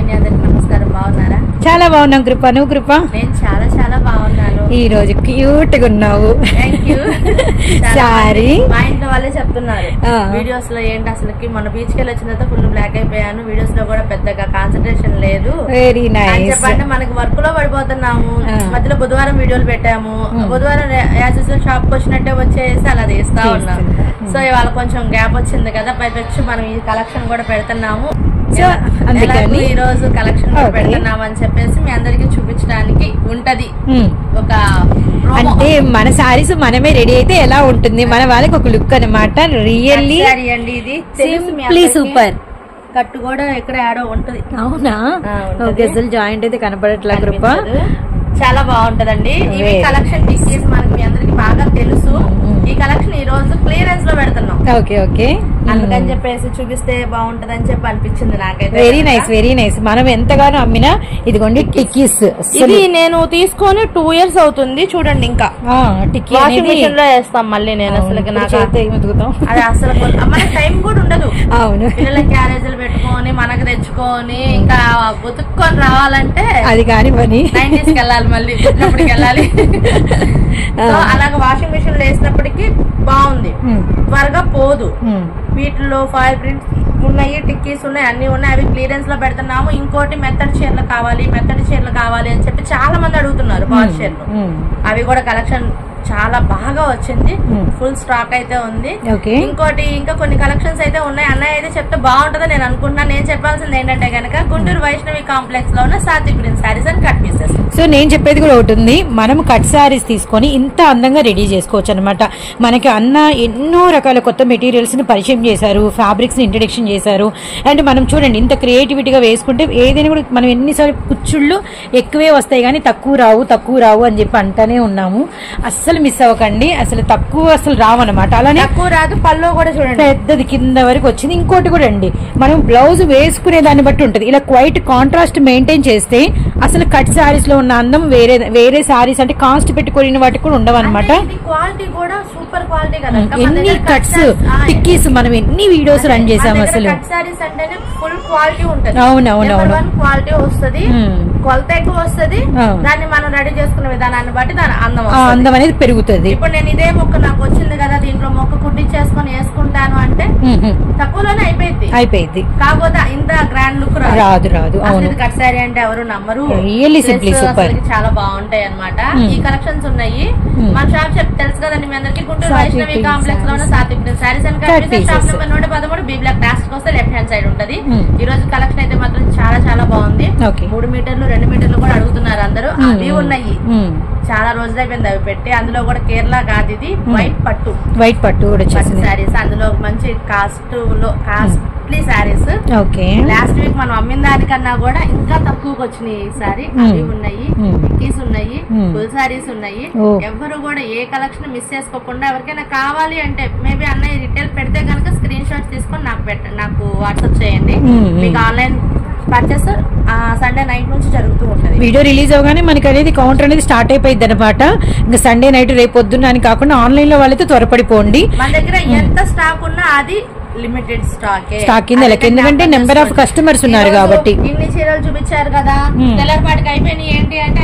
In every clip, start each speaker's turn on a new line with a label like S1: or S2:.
S1: అండి, అందరికి నమస్కారం. బాగున్నారా?
S2: చాలా బాగున్నాం కృప. నువ్వు కృప?
S1: నేను చాలా చాలా బాగున్నాను.
S2: ఈ రోజు క్యూట్ గా ఉన్నావు. సారీ
S1: మా ఇంట్లో వాళ్ళే చెప్తున్నారు వీడియోస్ లో ఏంటి అసలుకి మన బీచ్ కి వెళ్ళి వచ్చిన తర్వాత ఫుల్ బ్లాక్ అయిపోయాను, వీడియోస్ లో కూడా పెద్దగా కాన్సన్ట్రేషన్ లేదు.
S2: Very nice.
S1: చెప్పండి, మనకి వర్క్ లో పడిపోతున్నాము. మధ్యలో బుధవారం వీడియోలు పెట్టాము, బుధవారం యాజ్ యూజువల్ షాప్ కి వచ్చినట్టే వచ్చేసి అలా తీస్తా ఉన్నాం. సో ఇవాళ కొంచెం గ్యాప్ వచ్చింది కదా, పైకి వచ్చి మనం ఈ కలెక్షన్ కూడా పెడుతున్నాము. సో అందుకని ఈ రోజు కలెక్షన్ పెడుతున్నాం అని చెప్పేసి మీ అందరికి చూపించడానికి ఉంటది. ఒక అంటే
S2: మన సారీస్ మనమే రెడీ అయితే ఎలా ఉంటుంది, మన వాళ్ళకి ఒక లుక్ అనమాట. రియల్లీ
S1: అండి, ఇది
S2: సింప్లీ సూపర్.
S1: కట్టు కూడా ఎక్కడ యాడో ఉంటది.
S2: అవునా? అసలు జాయింట్ అయితే కనపడట్లా కృప.
S1: చాలా బాగుంటదండి. ఇవి కలెక్షన్ డిసీజ్ మనకి మీ అందరికి బాగా తెలుసు. ఈ కలెక్షన్ ఈ రోజు క్లియరెన్స్ లో పెడుతున్నాం.
S2: ఓకే ఓకే,
S1: అందుకని చెప్పేసి చూపిస్తే బాగుంటది అని చెప్పి అనిపించింది నాకైతే.
S2: Very nice very nice. మనం ఎంతగానో అమ్మినా ఇదిగోండి టిక్కీస్.
S1: ఇది నేను తీసుకొని 2 years అవుతుంది చూడండి. ఇంకా టిక్కీ వాషింగ్ మిషన్ లో వేస్తాం మళ్ళీ. నేను అసలు అది అసలు మనకి టైం కూడా ఉండదు.
S2: అవును,
S1: పిల్లల క్యారేజీలు పెట్టుకొని మనకు తెచ్చుకొని ఇంకా బతుక్కొని రావాలంటే
S2: అది కాని పని.
S1: 90s కి వెళ్ళాలి, మళ్ళీ పుట్టినప్పటికి వెళ్ళాలి. సో అలాగే వాషింగ్ మిషన్ లో వేసినప్పటికీ బాగుంది, త్వరగా పోదు. వీటిలో ఫైల్ ప్రింట్స్ ఉన్నాయి, టిక్కీస్ ఉన్నాయి, అన్ని ఉన్నాయి. అవి క్లియరెన్స్ లో పెడుతున్నాము. ఇంకోటి మెత్తడి చీరలు కావాలి, మెత్తడి చీరలు కావాలి అని చెప్పి చాలా మంది అడుగుతున్నారు. పాల్ చీరలు అవి కూడా కలెక్షన్ చాలా బాగా వచ్చింది. ఫుల్ స్టాక్ అయితే ఉంది. ఇంకోటి ఇంకా కొన్ని కలెక్షన్స్ అయితే ఉన్నాయి. అన్నయ్య అయితే చెప్తే బాగుంటుందని నేను అనుకుంటున్నాను. నేను చెప్పాల్సింది ఏంటంటే కనుక గుంటూరు వైష్ణవి కాంప్లెక్స్ లో ఉన్న Satvik print saris and cut pieces.
S2: So నేను చెప్పేది కూడా ఒకటి ఉంది, మనం కట్ సారీస్ తీసుకొని ఇంత అందంగా రెడీ చేసుకోవచ్చు అనమాట. మనకి అన్న ఎన్నో రకాల కొత్త మెటీరియల్స్ ని పరిచయం చేశారు, ఫ్యాబ్రిక్స్ ని ఇంట్రడక్షన్ చేశారు. అండ్ మనం చూడండి ఇంత క్రియేటివిటీగా వేసుకుంటే ఏదైనా కూడా మనం ఎన్నిసార్లు కుచ్చుళ్ళు ఎక్కువే వస్తాయి కానీ తక్కువ రావు అని చెప్పి అంటానే ఉన్నాము. అస్సలు మిస్ అవ్వకండి, అసలు తక్కువ అసలు రావన్నమాట. అలానే
S1: తక్కువ రాదు. పళ్ళు కూడా చూడండి
S2: పెద్దది కింద వరకు వచ్చింది. ఇంకోటి కూడా అండి, మనం బ్లౌజ్ వేసుకునే దాన్ని బట్టి ఉంటుంది. ఇలా క్వైట్ కాంట్రాస్ట్ మెయింటైన్ చేస్తే అసలు కట్ సారీస్ లో ఉన్న అందం వేరే సారీస్ అంటే కాస్ట్ పెట్టుకుని వాటికి కూడా ఉండవు అనమాట.
S1: క్వాలిటీ కూడా సూపర్ క్వాలిటీ కదా.
S2: ఎన్ని కట్స్ టిక్కీస్ మనం ఎన్ని వీడియోస్ రన్ చేసాము. అసలు
S1: కట్ సారీస్ అంటేనే ఫుల్ క్వాలిటీ ఉంటుంది.
S2: అవునవునవును,
S1: క్వాలిటీ వస్తుంది, కొలత ఎక్కువ వస్తుంది. దాన్ని మనం రెడీ చేసుకునే విధానాన్ని బట్టి దాని
S2: అందం అనేది పెరుగుతుంది.
S1: ఇప్పుడు నేను ఇదే మొక్క నాకు వచ్చింది కదా, దీంట్లో మొక్క కుట్టించేసుకొని వేసుకుంటాను అంటే తక్కువలోనే అయిపోయింది. కాకపోతే ఇంత గ్రాండ్ లుక్ రాదు. కట్ సారీ అంటే ఎవరు నమ్మరు.
S2: రియల్లీ సింప్లీ సూపర్,
S1: చాలా బాగుంటాయి అనమాట. ఈ కలెక్షన్స్ ఉన్నాయి. మన షాప్ తెలుసు కదండి మీ అందరికి, గుంటూరు వైష్ణవి కాంప్లెక్స్ లో ఉన్న Satvik saris and cut pieces. Shop number 113 B block dash వస్తే లెఫ్ట్ హ్యాండ్ సైడ్ ఉంటది. ఈ రోజు కలెక్షన్ అయితే మాత్రం చాలా చాలా బాగుంది. 3 మీటర్లు 2 మీటర్లు కూడా అడుగుతున్నారు అందరూ. అవి ఉన్నాయి, చాలా రోజులు అయిపోయింది అవి పెట్టి. అందులో కూడా కేరళ కాదు, ఇది వైట్ పట్టు కూడా సారీస్. అందులో మంచి కాస్ట్లీ సారీస్. లాస్ట్ వీక్ మనం అమ్మిన దానికన్నా కూడా ఇంకా తక్కువకి వచ్చినాయి ఈ సారీ. అవి ఉన్నాయి, టిక్కీస్ ఉన్నాయి, ఫుల్ సారీస్ ఉన్నాయి. ఎవరు కూడా ఏ కలెక్షన్ మిస్ చేసుకోకుండా ఎవరికైనా కావాలి అంటే మేబీ అన్నయ్య రిటైల్ పెడితే కనుక స్క్రీన్ షాట్స్ తీసుకొని నాకు వాట్సాప్ చేయండి. మీకు ఆన్లైన్ పర్చేస్ సండే నైట్ నుంచి జరుగుతూ ఉంటుంది.
S2: వీడియో రిలీజ్ అవగానే మనకి అనేది కౌంటర్ అనేది స్టార్ట్ అయిపోయింది అనమాట. ఇంకా సండే నైట్ రేపు పొద్దున్న అని కాకుండా ఆన్లైన్ లో వాళ్ళైతే త్వరపడిపోండి.
S1: మన దగ్గర ఎంత స్టాక్ ఉన్నా అది లిమిటెడ్ స్టాక్
S2: కింద ఎందుకంటే నెంబర్ ఆఫ్ కస్టమర్స్ ఉన్నారు కాబట్టి.
S1: ఇన్ని చీరలు చూపించారు కదా, తెల్లపాటికి అయిపోయినాయి ఏంటి అంటే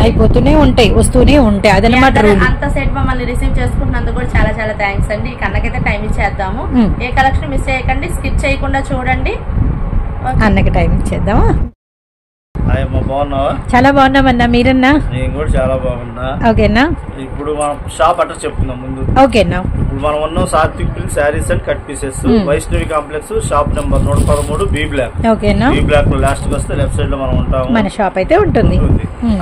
S2: అయిపోతూనే ఉంటాయి, వస్తూనే ఉంటాయి. అదనమాట.
S1: అంత సెట్ మమ్మల్ని రిసీవ్ చేసుకుంటున్నందుకు కూడా చాలా చాలా థ్యాంక్స్ అండి. ఈ కన్నకైతే టైం ఇచ్చేద్దాము. ఏ కలెక్షన్ మిస్ చేయకండి, స్కిప్ చేయకుండా చూడండి.
S2: అన్నకి టైం ఇచ్చేద్దామా?
S3: బాగున్నావా?
S2: చాలా బాగున్నామన్నా, మీరన్నా?
S3: నేను కూడా చాలా బాగున్నా.
S2: ఓకేనా,
S3: ఇప్పుడు మనం షాప్ అడ్రస్ చెప్తున్నాం ముందు.
S2: ఓకేనా,
S3: ఇప్పుడు మనం ఉన్నాం Satvik print saris and cut pieces, Vaishnavi complex, shop number 113 B block.
S2: ఓకేనా,
S3: బి బ్లాక్ లో లాస్ట్ వస్తే లెఫ్ట్ సైడ్ లో మనం ఉంటాము.
S2: మన షాప్ అయితే ఉంటుంది.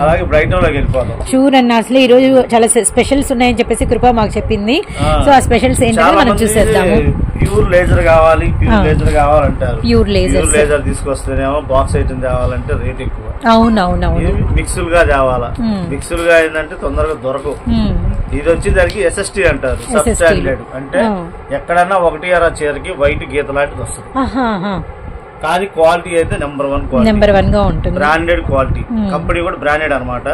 S3: అలాగే బ్రైటన్ లోకి వెళ్ళిపోతాం.
S2: షూర్ అన్న, అసలు ఈ రోజు చాలా స్పెషల్స్ ఉన్నాయని చెప్పేసి కృప మాకు చెప్పింది. సో ఆ స్పెషల్స్ ఏంటో మనం చూసేద్దాము.
S3: ప్యూర్ లేజర్ కావాలి, ప్యూర్ లేజర్ కావాలంటారు.
S2: ప్యూర్ లేజర్
S3: తీసుకొస్తేనేమో బాక్స్ ఐటమ్ తేవాలంటే రేట్ ఎక్కువ.
S2: అవునవునవును,
S3: మిక్సుల్ గా తేవాలా. మిక్సుల్ గా ఏంటంటే తొందరగా దొరకవు. ఇది వచ్చేసరికి ఎస్ఎస్టీ అంటారు, సబ్ స్టాండర్డ్. అంటే ఎక్కడన్నా 1 చీరకి వైట్ గీత లాంటిది వస్తుంది. కానీ క్వాలిటీ అయితే నెంబర్ 1
S2: గా ఉంటుంది.
S3: బ్రాండెడ్ క్వాలిటీ, కంపెనీ కూడా బ్రాండెడ్ అనమాట.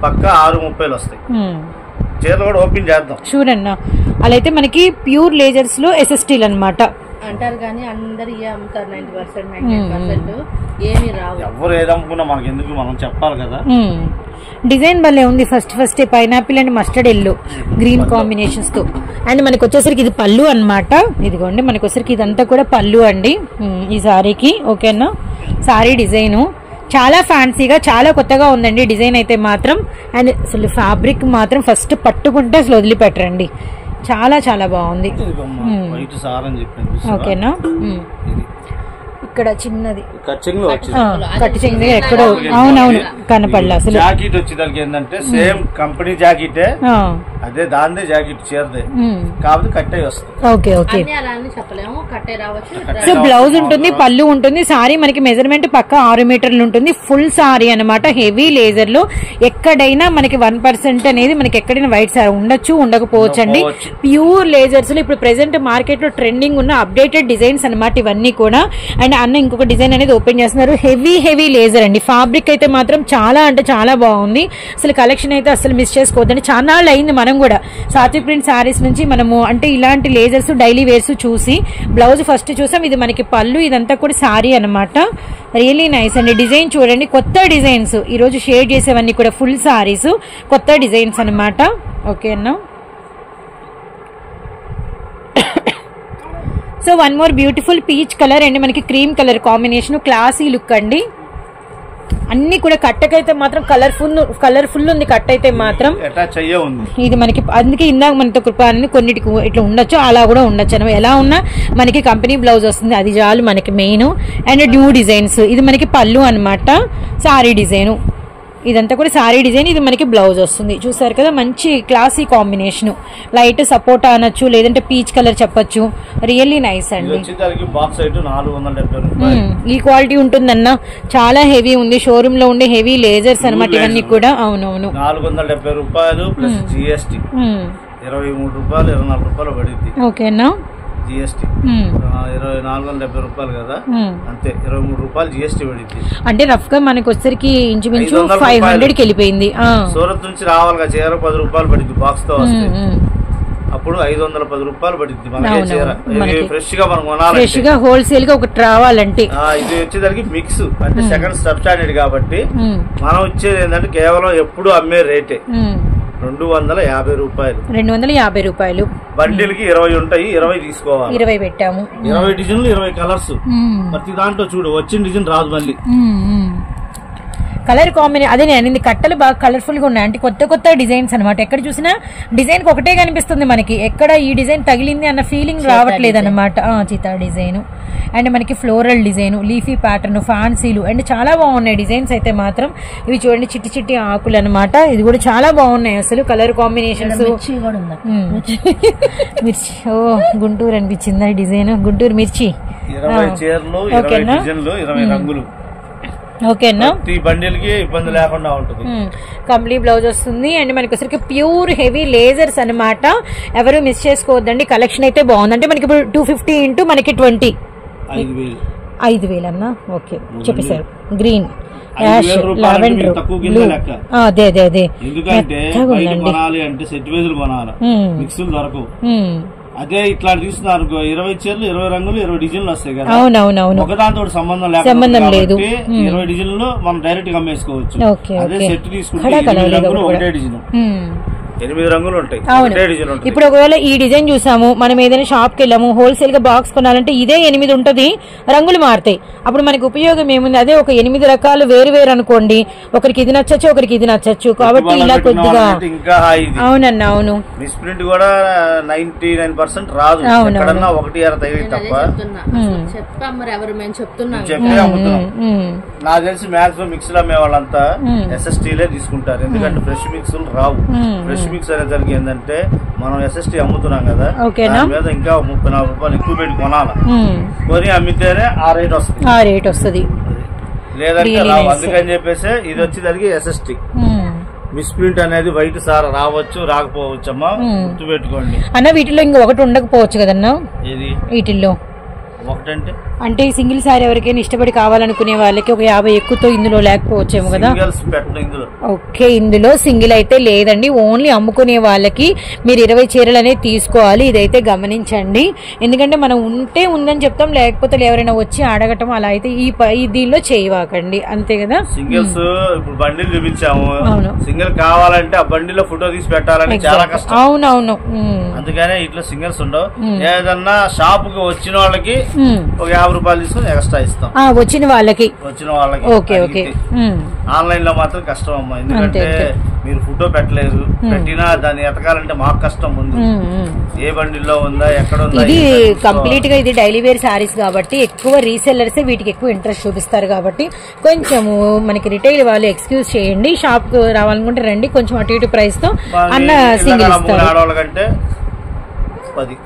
S3: పక్కా 630 వస్తాయి. చీరలు కూడా ఓపెన్ చేద్దాం.
S2: చూడన్నా, అలా అయితే మనకి ప్యూర్ లేజర్స్ లో ఎస్ఎస్టీలు అనమాట
S1: అంటారు కానీ అందరు అమ్ముతారు. 90% 99% ఏమి రావు.
S3: ఎవరు ఏది అమ్ముకున్నా మనకి ఎందుకు, మనం చెప్పాలి కదా.
S2: డిజైన్ భలే ఉంది. First pineapple and mustard yellow green combinations తో. అండ్ మనకి వచ్చేసరికి ఇది పళ్ళు అన్నమాట. ఇదిగోండి మనకి వచ్చేసరికి ఇదంతా కూడా పళ్ళు అండి ఈ సారీకి. ఓకేనా, సారీ డిజైన్ చాలా ఫ్యాన్సీగా చాలా కొత్తగా ఉందండి డిజైన్ అయితే మాత్రం. అండ్ అసలు ఫ్యాబ్రిక్ మాత్రం ఫస్ట్ పట్టుకుంటే అసలు వదిలిపెట్టరండి, చాలా చాలా బాగుంది. ఓకేనా, ఇక్కడ చిన్నది కట్టింగ్ ఎక్కడో అవునవును కనపడలే అసలు.
S3: జాకెట్ వచ్చేదానికి ఏంటంటే సేమ్ కంపెనీ జాకెటే, అదే దాందే జాకెట్ చీరదే, కాబట్టి కట్టే వస్తుంది.
S2: Okay okay.
S1: చెప్పలేము, కట్టే రావచ్చు.
S2: సో బ్లౌజ్ ఉంటుంది, పళ్ళు ఉంటుంది. సారీ మనకి మెజర్మెంట్ పక్క 6 మీటర్లు ఉంటుంది. ఫుల్ సారీ అనమాట, హెవీ లేజర్ లో. ఎక్కడైనా మనకి 1% అనేది మనకి ఎక్కడైనా వైట్ సారీ ఉండొచ్చు, ఉండకపోవచ్చు అండి. ప్యూర్ లేజర్స్ లో ఇప్పుడు ప్రెసెంట్ మార్కెట్ లో ట్రెండింగ్ ఉన్న అప్డేటెడ్ డిజైన్స్ అనమాట ఇవన్నీ కూడా. అండ్ అన్న ఇంకొక డిజైన్ అనేది ఓపెన్ చేస్తున్నారు, హెవీ లేజర్ అండి. ఫ్యాబ్రిక్ అయితే మాత్రం చాలా అంటే చాలా బాగుంది. అసలు కలెక్షన్ అయితే అసలు మిస్ చేసుకోవద్దండి. చాలా అయింది మనం కూడా సాత్విక్ ప్రింట్ సారీస్ నుంచి మనము అంటే ఇలాంటి లేజర్స్ డైలీ వేర్స్ చూసి బ్లౌజ్ ఫస్ట్ చూసాం. ఇది మనకి పళ్ళు, ఇదంతా కూడా సారీ అనమాట. రియలీ నైస్ అండి. డిజైన్ చూడండి, కొత్త డిజైన్స్ ఈ రోజు షేర్ చేసేవన్నీ కూడా ఫుల్ సారీస్, కొత్త డిజైన్స్ అనమాట. ఓకేనా, so one more beautiful peach colour అండి, మనకి cream colour combination, classy look అండి. అన్ని కూడా కట్టకైతే మాత్రం కలర్ఫుల్ ఉంది. కట్ అయితే మాత్రం ఇది మనకి అందుకే ఇందాక మనతో కృప అనేది కొన్నిటికి ఇట్లా ఉండొచ్చు, అలా కూడా ఉండొచ్చు అనమాట. ఎలా ఉన్నా మనకి కంపెనీ బ్లౌజ్ వస్తుంది, అది చాలు మనకి మెయిన్. అండ్ డ్యూ డిజైన్స్, ఇది మనకి పళ్ళు అనమాట. సారీ డిజైన్ ఇదంతా కూడా సారీ డిజైన్, ఇది మనకి బ్లౌజ్ వస్తుంది. చూసారు కదా, మంచి క్లాసీ కాంబినేషన్. లైట్ సపోటా అనొచ్చు, లేదంటే పీచ్ కలర్ చెప్పొచ్చు. రియల్లీ నైస్ అండి. ఈ క్వాలిటీ ఉంటుందన్న, చాలా హెవీ ఉంది. షోరూమ్ లో ఉండే హెవీ లేజర్స్ అనమాట ఇవన్నీ కూడా. అవునవును,
S3: 470 రూపాయలు ప్లస్ GST 23 రూపాయలు 24 రూపాయలు పడింది.
S2: ఓకేనా,
S3: GST 470 రూపాయలు కదా, అంతే 23 రూపాయలు GST పడింది.
S2: అంటే రఫ్ గా మనకి వచ్చరికి ఇంచుమించు 500కి వెళ్ళిపోయింది.
S3: సూరత్ నుంచి రావాలిగా చీర 10 రూపాయలు పడింది బాక్స్ తో వస్తే, అప్పుడు 510 రూపాయలు పడింది మనకి చీర. ఫ్రెష్ గా మనం కొనాలి,
S2: ఫ్రెష్ గా హోల్సేల్ గా ఒకటి రావాలంటే.
S3: ఇది వచ్చేసరికి మిక్స్ అంటే సెకండ్ సబ్ స్టాండర్డ్ కాబట్టి మనం ఇచ్చేది ఏంటంటే కేవలం ఎప్పుడు అమ్మే రేటే 250 రూపాయలు.
S2: 250 రూపాయలు.
S3: బండిల్ కి 20 ఉంటాయి, 20 తీసుకోవాలి.
S2: 20 పెట్టాము.
S3: 20 డిజైన్లు 20 కలర్స్. ప్రతి దాంట్లో చూడు వచ్చిన డిజైన్ రాదు మళ్ళీ.
S2: కలర్ కాంబినేషన్ అదే నేను కట్టలు బాగా కలర్ఫుల్ గా ఉన్నాయి. అంటే కొత్త డిజైన్స్ అనమాట. ఎక్కడ చూసినా డిజైన్ ఒకటే కనిపిస్తుంది మనకి, ఎక్కడ ఈ డిజైన్ తగిలింది అన్న ఫీలింగ్ రావట్లేదు అనమాట. చితా డిజైన్ అండ్ మనకి ఫ్లోరల్ డిజైన్, లీఫీ ప్యాటర్న్, ఫ్యాన్సీలు అండ్ చాలా బాగున్నాయి డిజైన్స్ అయితే మాత్రం. ఇవి చూడండి చిట్టి ఆకులు అనమాట. ఇది కూడా చాలా బాగున్నాయి అసలు కలర్ కాంబినేషన్స్. మిర్చి, ఓ గుంటూరు అనిపించింది డిజైన్, గుంటూరు మిర్చి. ఓకేనా, ఓకేనా,
S3: బండిల్ కి ఇబ్బంది లేకుండా ఉంటుంది.
S2: కంప్లీట్ బ్లౌజ్ వస్తుంది. అండ్ మనకి వచ్చరికి ప్యూర్ హెవీ లేజర్స్ అనమాట. ఎవరు మిస్ చేసుకోవద్దండి. కలెక్షన్ అయితే బాగుంది. అంటే మనకి ఇప్పుడు 250 ఇంటూ మనకి 20 5,000 అన్నా. ఓకే చెప్పేశారు. Green, ash, lavender, blue. అదే
S3: ఎందుకంటే సెట్ వేజులు కొనాలి, మిక్సులు దొరకవు. అదే ఇట్లా తీసుకున్నారు 20 చీరలు 20 రంగులు 20 డిజైన్లు వస్తాయి కదా.
S2: అవునవునవును,
S3: ఒకదాంతో సంబంధం లేదు. 20 డిజైన్లు మనం డైరెక్ట్ గా అమ్మేసుకోవచ్చు. అదే సెట్ తీసుకుంటే 8 రంగులు ఒకటే డిజైన్, 8 రంగులు ఉంటాయి.
S2: ఇప్పుడు ఒకవేళ ఈ డిజైన్ చూసాము, మనం ఏదైనా షాప్ కి వెళ్ళాము, హోల్సేల్ గా బాక్స్ కొనాలంటే ఇదే 8 ఉంటది, రంగులు మారుతాయి. అప్పుడు మనకి ఉపయోగం ఏముంది? అదే ఒక 8 రకాలు వేరు అనుకోండి, ఒకరికి ఇది నచ్చచ్చు, ఒకరికి ఇది నచ్చచ్చు. కాబట్టి ఇలా కొద్దిగా అవునన్నా, అవును,
S3: మిస్ప్రింట్ కూడా 99% రాదు. ఒకటి తప్ప నాకు తెలిసి మాక్సిమం మిక్స్ అమ్మే వాళ్ళంతా SSTలే తీసుకుంటారు. ఎందుకంటే ఫ్రెష్ మిక్స్ రావు. ఫ్రెష్ మిక్స్ అనేసరికి ఏంటంటే మనం SST అమ్ముతున్నాం కదా, దాని మీద ఇంకా 34 రూపాయలు ఎక్కువ పెట్టి కొనాలి. కొని అమ్మితేనే ఆ రేట్ వస్తుంది, లేదంటే రావు. అందుకని చెప్పేసి ఇది వచ్చేసరికి SST. మిస్ప్రింట్ అనేది వైట్ సార్ రావచ్చు, రాకపోవచ్చు అమ్మా, గుర్తు పెట్టుకోండి
S2: అన్న. వీటిలో ఇంకా ఒకటి ఉండకపోవచ్చు కదన్నా, వీటిల్లో
S3: ఒకటంటే
S2: అంటే సింగిల్ సారీ ఎవరికైనా ఇష్టపడి కావాలనుకునే వాళ్ళకి ఒక 50 ఎక్కువతో ఇందులో లేకపోవచ్చేమో కదా. ఓకే, ఇందులో సింగిల్ అయితే లేదండి, ఓన్లీ అమ్ముకునే వాళ్ళకి మీరు 20 చీరలు అనేది తీసుకోవాలి. ఇదైతే గమనించండి, ఎందుకంటే మనం ఉంటే ఉందని చెప్తాం, లేకపోతే ఎవరైనా వచ్చి అడగటం అలా అయితే ఈ దీనిలో చేయవాకండి, అంతే కదా.
S3: సింగిల్స్ ఇప్పుడు బండిల్ చూపించాము, సింగిల్ కావాలంటే ఆ బండిలో ఫోటో తీసి పెట్టాలని చాలా కష్టం.
S2: అవునవును,
S3: అందుకనే ఇట్లా సింగిల్స్ ఉండవు. ఏదన్నా షాప్ కి వచ్చిన వాళ్ళకి ఒక 50 రూపాయలు తీసుకుని ఎక్స్ట్రా ఇస్తాం
S2: వచ్చిన వాళ్ళకి.
S3: Okay okay. ఆన్లైన్ లో మాత్రం కష్టం అమ్మా, ఎందుకంటే మీరు ఫోటో పెట్టలేదు, పెట్టినా దాన్ని ఎతకాలంటే మాకు కష్టం ఉంది. ఏ బండిల్లో ఉందా ఎక్కడ ఉందా.
S2: ఇది కంప్లీట్ గా ఇది డైలీ వేర్ సారీస్ కాబట్టి ఎక్కువ రీసెల్లర్స్ వీటికి ఎక్కువ ఇంట్రెస్ట్ చూపిస్తారు కాబట్టి కొంచెము మనకి రిటైల్ వాళ్ళు ఎక్స్క్యూజ్ చేయండి. షాప్ కు రావాలనుకుంటే రండి, కొంచెం అటు ఇటు ప్రైస్ తో అన్న సింగిల్
S3: ఆడవాళ్ళకంటే 10,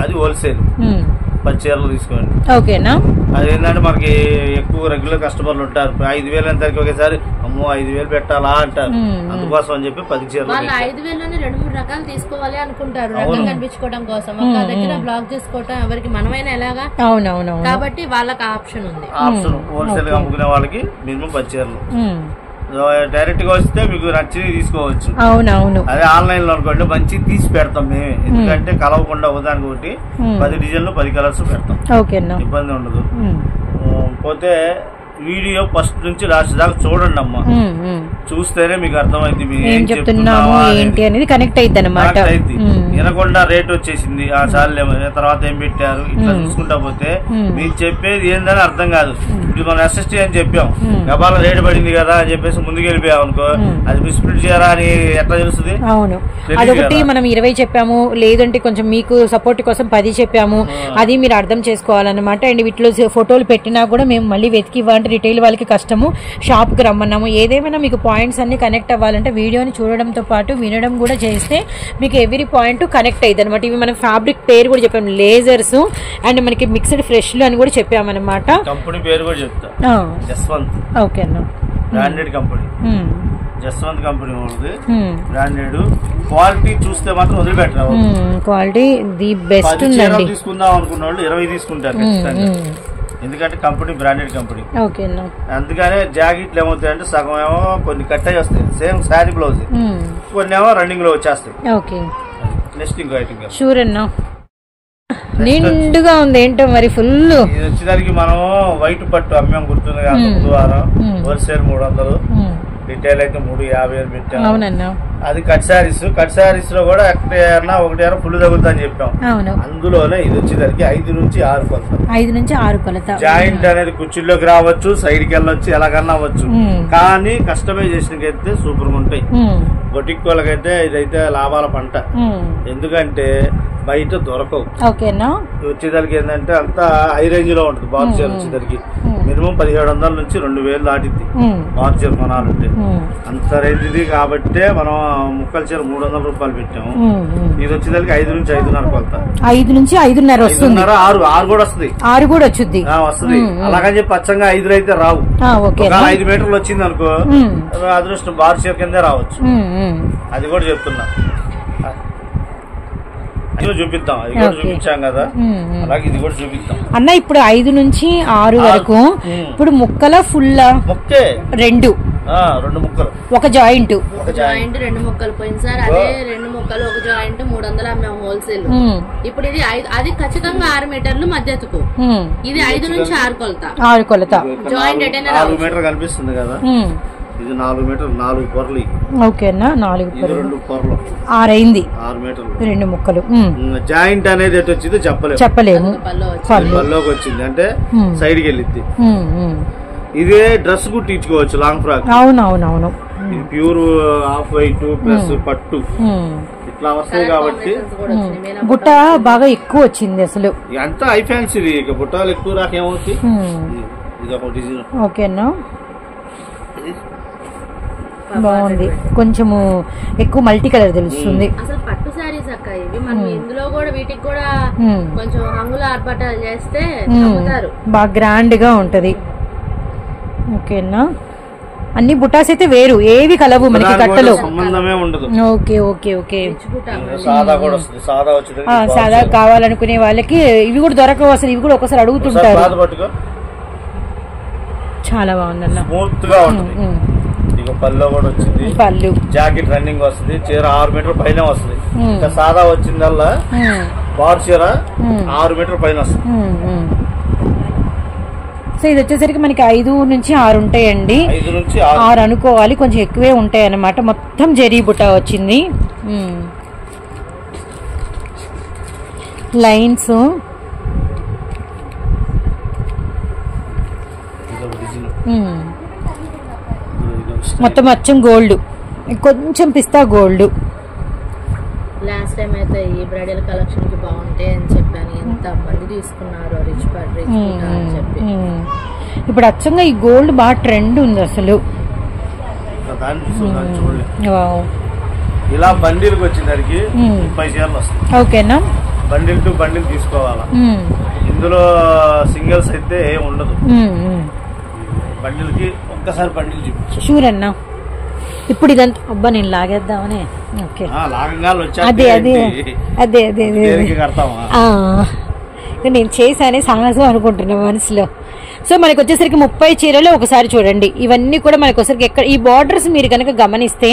S3: అది హోల్సేల్ 10 చీరలు తీసుకోండి.
S2: ఓకేనా.
S3: అదేంటంటే మనకి ఎక్కువ రెగ్యులర్ కస్టమర్లు ఉంటారు, 5,000 అంత ఒకేసారి అమ్మో 5,000 పెట్టాలా అంటారు, అందుకోసం అని చెప్పి 10 చీరలు.
S1: 5,000లోనే 2-3 రకాలు తీసుకోవాలి అనుకుంటారు, రకం కనిపించుకోవడం కోసం. ఒక దగ్గర బ్లాక్ చేసుకోవటం ఎవరికి మనమైనా ఎలాగా.
S2: అవునవును,
S1: కాబట్టి వాళ్ళకి ఆప్షన్ ఉంది.
S3: ఆప్షన్ హోల్సేల్ గా అమ్ముకునే వాళ్ళకి మినిమం 10 చీరలు. డైరెక్ట్ గా వస్తే మీకు నచ్చి తీసుకోవచ్చు.
S2: అవునవును.
S3: అదే ఆన్లైన్ లో అనుకోండి మంచి తీసి పెడతాం మేమే, ఎందుకంటే కలవకుండా ఉదానికి ఒకటి 10 డిజైన్లు 10 కలర్స్ పెడతాం, ఇబ్బంది ఉండదు. పోతే వీడియో ఫస్ట్ నుంచి లాస్ట్ దాకా చూడండి అమ్మా, చూస్తేనే మీకు అర్థమైంది
S2: ఏం చెప్తున్నాము ఏంటి అనేది కనెక్ట్ అయింది అనమాట.
S3: వినకుండా రేట్ వచ్చేసింది ఆ చాలు తర్వాత ఏం పెట్టారు ఇట్లా చూసుకుంటా పోతే మీరు చెప్పేది ఏందని అర్థం కాదు. ఇప్పుడు మనం ఎస్ఎస్టీ అని చెప్పాం, గబాల రేటు పడింది కదా అని చెప్పేసి ముందుకు వెళ్ళిపోయాం అనుకో, అది మిస్ప్రింట్ చేయాలా అని ఎట్లా తెలుస్తుంది.
S2: అవును, అదొకటి మనం 20 చెప్పాము, లేదంటే కొంచెం మీకు సపోర్ట్ కోసం 10 చెప్పాము, అది మీరు అర్థం చేసుకోవాలన్నమాట. అండ్ వీటిలో ఫోటోలు పెట్టినా కూడా మేము మళ్ళీ వెతికి ఇవ్వాలంటే రిటైల్ వాళ్ళకి కష్టము, షాప్ కి రమ్మన్నాము. ఏదేమైనా మీకు పాయింట్స్ అన్ని కనెక్ట్ అవ్వాలంటే వీడియోని చూడడంతో పాటు వినడం కూడా చేస్తే మీకు ఎవ్రీ పాయింట్ కనెక్ట్ అయ్యింది అనమాట. ఇవి మనం ఫ్యాబ్రిక్ పేరు కూడా చెప్పాము, లేజర్స్ అండ్ మనకి మిక్స్డ్ ఫ్రెష్ అని కూడా చెప్పామన్నమాట.
S3: కంపెనీ పేరు కూడా చెప్తా, జస్వంత్.
S2: ఓకే అన్న,
S3: బ్రాండెడ్ కంపెనీ, జస్వంత్ కంపెనీ వాళ్ళది బ్రాండెడ్. క్వాలిటీ చూస్తే మాత్రం వదిలిపెట్టరు,
S2: క్వాలిటీ ది బెస్ట్ ఉందండి.
S3: తీసుకుందాం అనుకున్న వాళ్ళు 20 తీసుకుంటారు ఖచ్చితంగా, ఎందుకంటే కంపెనీ బ్రాండెడ్ కంపెనీ. అందుకనే జాకెట్లు ఏమవుతాయంటే సగం ఏమో కొన్ని కట్ అయ్యి వస్తాయి, సేమ్ శారీ బ్లౌజ్, కొన్ని ఏమో రన్నింగ్ లో వచ్చేస్తాయి. నెక్స్ట్ ఇంకో ఐటమ్
S2: షూర్ అన్నా, నిండుగా ఉంది ఏంటో మరి ఫుల్.
S3: ఇది వచ్చేదానికి మనం వైట్ పట్టు అమ్మాం గుర్తుంది కదా, బుధవారం హోల్సేల్ 300, రిటైల్ అయితే 350 పెట్టాం.
S2: అవునన్నా,
S3: అది కట్ శారీస్ లో కూడా ఒకటి ఫుల్ తగ్గుతుందని చెప్పాం. అందులోనే ఇది వచ్చేసరికి 5 నుంచి 6 కొలత. జాయింట్ అనేది కుర్చీలోకి రావచ్చు, సైడ్ కి వెళ్ళొచ్చు, ఎలాగన్నా అవ్వచ్చు, కానీ కస్టమైజేషన్ అయితే సూపర్ గా ఉంటాయి. బొటిక్ వాళ్ళకైతే ఇదైతే లాభాల పంట, ఎందుకంటే బయట దొరకవు. వచ్చేదానికి ఏంటంటే అంతా హై రేంజ్ లో ఉంటుంది. బాక్స్ చీర వచ్చేదానికి మినిమం 1700 నుంచి 2000 దాటిద్ది బాక్స్ చీర కొనాలంటే, అంత రేంజ్ ఇది. కాబట్టి మనం ముక్కల చీర 300 రూపాయలు పెట్టాము. ఇది వచ్చేదానికి 5 నుంచి 5.5 కొలత,
S2: 5 నుంచి 5.5 వస్తుంది,
S3: 6 కూడా వస్తుంది,
S2: 6 కూడా వస్తుంది.
S3: అలాగని చెప్పి పచ్చంగా 5 అయితే రావు. 5 మీటర్లు వచ్చింది అనుకో, అదృష్టం బాక్స్ చీర కిందే రావచ్చు. అది కూడా చెప్తున్నా, చూపిద్దాం. అది కూడా చూపించాం కదా, అలాగే ఇది కూడా చూపిద్దాం
S2: అన్న. ఇప్పుడు 5 నుంచి 6 వరకు. ఇప్పుడు ముక్కల ఫుల్
S3: ముక్కే
S2: 2
S3: ముక్కలు,
S2: ఒక జాయింట్
S1: 2 ముక్కలు పోయింది సార్. అదే 2 ముక్కలు ఒక జాయింట్ 300 అమ్మాం హోల్సేల్. ఇప్పుడు ఇది అది ఖచ్చితంగా 6 మీటర్లు మధ్యతుకు, ఇది 5 నుంచి 6 కొలత జాయింట్.
S3: 4 మీటర్ కనిపిస్తుంది కదా, ఇది 4 మీటర్లు 4 పొరలు.
S2: ఓకేనా, 4
S3: 2 పొరలు
S2: 6 అయింది,
S3: 6 మీటర్లు
S2: 2 ముక్కలు.
S3: జాయింట్ అనేది ఎటు వచ్చిందో
S2: చెప్పలేము,
S3: పల్లోకి వచ్చింది అంటే సైడ్ కి వెళ్ళిద్ది. ఇదే డ్రెస్ కుట్టించుకోవచ్చు, లాంగ్ ఫ్రాక్.
S2: అవునవునవును,
S3: ఇది ప్యూర్ హాఫ్ వైట్ ప్లస్ పట్టు ఇట్లా వస్తాయి కాబట్టి.
S2: బుట్ట బాగా ఎక్కువ వచ్చింది అసలు,
S3: అంతా హై ఫ్యాన్సీ. ఇక బుట్టాలు ఎక్కువ రాకేమవుతుంది. ఇది ఒక డిజైన్.
S2: ఓకేనా, బాగుంది, కొంచెము ఎక్కువ మల్టీ కలర్ తెలుస్తుంది.
S1: అసలు పట్టు శారీస్ అక్క ఇవి, మనం ఇందులో కూడా వీటికి కూడా కొంచెం హంగుల ఆర్పాటాలు చేస్తే బాగా
S2: గ్రాండ్ గా ఉంటది. ఓకేనా, అన్ని బుటాస్ అయితే వేరు, ఏవి కలవు మనకి కట్టలో.
S3: సంబంధమే ఉండదు.
S2: Okay okay okay.
S3: సాదా కూడా వస్తుంది. సాదా వచ్చేది
S2: సాదా కావాలనుకునే వాళ్ళకి ఇవి కూడా దొరకవు అసలు. ఇవి కూడా ఒకసారి అడుగుతుంటారు. చాలా బాగుందన్న,
S3: స్మూత్ గా ఉంటుంది. ఇక పళ్ళు కూడా వచ్చింది.
S2: పళ్ళు
S3: జాకెట్ రన్నింగ్ వస్తుంది. చీర 6 మీటర్ పైన వస్తుంది. ఇంకా సాదా వచ్చిందల్లా బార్ చీర 6 మీటర్ పైన వస్తుంది.
S2: సో ఇది వచ్చేసరికి మనకి 5 నుంచి 6 ఉంటాయండి.
S3: 5 నుంచి
S2: 6 అనుకోవాలి, కొంచెం ఎక్కువే ఉంటాయి అన్నమాట. మొత్తం జరీ బుట్ట వచ్చింది. లైన్స్ మొత్తం అచ్చం గోల్డ్, కొంచెం పిస్తా గోల్డ్.
S1: లాస్ట్ టైం అయితే ఈ బ్రైడల్ కలెక్షన్ కి బాగుంటాయి అని చెప్పాను. ఎంత మంది తీసుకున్నారు రిచ్ అని చెప్పి.
S2: ఇప్పుడు అచ్చంగా ఈ గోల్డ్ బాగా ట్రెండ్ ఉంది అసలు.
S3: ఇలా బండిల్కి వచ్చేసరికి 30 చీరలు వస్తాయి.
S2: ఓకేనా,
S3: బండిల్ టు బండిల్ తీసుకోవాలా. ఇందులో సింగిల్స్ అయితే ఏం ఉండదు. బండిల్ కి ఒక్కసారి బండిల్ చూపించు.
S2: షూర్ అన్నా. ఇప్పుడు ఇదంతా అబ్బా నేను లాగేద్దామని. ఓకే, అదే అదే అదే అదే నేను చేశానే సాహసం అనుకుంటున్నా మనసులో. సో మనకి వచ్చేసరికి 30 చీరలు ఒకసారి చూడండి. ఇవన్నీ కూడా మనకి వచ్చేసరికి ఎక్కడ ఈ బార్డర్స్ మీరు కనుక గమనిస్తే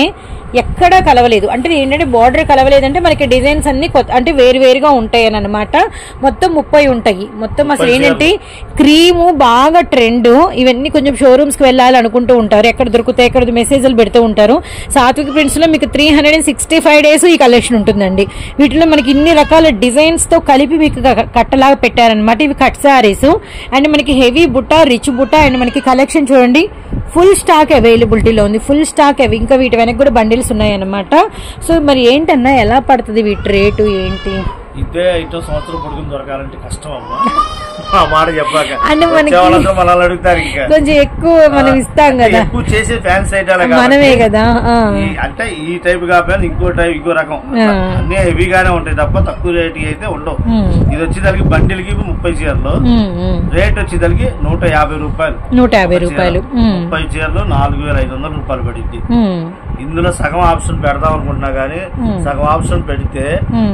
S2: ఎక్కడా కలవలేదు. అంటే ఏంటంటే బార్డర్ కలవలేదంటే మనకి డిజైన్స్ అన్ని అంటే వేరువేరుగా ఉంటాయి అని అనమాట. మొత్తం 30 ఉంటాయి. మొత్తం అసలు ఏంటంటే క్రీము బాగా ట్రెండ్. ఇవన్నీ కొంచెం షోరూమ్స్ కి వెళ్ళాలి అనుకుంటూ ఉంటారు, ఎక్కడ దొరుకుతాయి ఎక్కడ మెసేజ్లు పెడుతూ ఉంటారు. సాత్విక్ ప్రింట్స్ లో మీకు 365 days ఈ కలెక్షన్ ఉంటుందండి. వీటిలో మనకి ఇన్ని రకాల డిజైన్స్ తో కలిపి మీకు కట్టలాగా పెట్టారనమాట. ఇవి కట్ సారీస్ అండ్ మనకి హెవీ బుట్ట, రిచ్ బుట్ట అండ్ మనకి కలెక్షన్ చూడండి ఫుల్ స్టాక్ అవైలబిలిటీలో ఉంది. ఫుల్ స్టాక్ ఇంకా వీటి వెనక్కి కూడా బండిల్స్ ఉన్నాయి అన్నమాట. సో మరి ఏంటన్నా ఎలా పడుతుంది వీటి రేటు ఏంటి?
S3: ఇదే 5 సంవత్సరం పొడుగుని దొరకాలంటే కష్టం అమ్మా. ఆ మాట చెప్పాక
S2: అంటే మనకి
S3: మనల్ని అడుగుతారు. ఇంకా
S2: కొంచెం ఎక్కువ మనం ఇస్తాం కదా,
S3: ఎక్కువ చేసే ఫ్యాన్స్ ఐటాలే
S2: మనమే కదా.
S3: అంటే ఈ టైప్ కాకపోయినా ఇంకో టైప్ ఇంకో రకం అన్ని హెవీగానే ఉంటాయి తప్ప తక్కువ రేట్ అయితే ఉండవు. ఇది వచ్చేదానికి బండిల్కి 30 చీరలు రేట్ వచ్చేదానికి 150 రూపాయలు.
S2: 150 రూపాయలు
S3: 30 చీరలు 4500 రూపాయలు పడింది. ఇందులో సగం ఆప్షన్ పెడదాం అనుకుంటున్నా గానీ సగం ఆప్షన్ పెడితే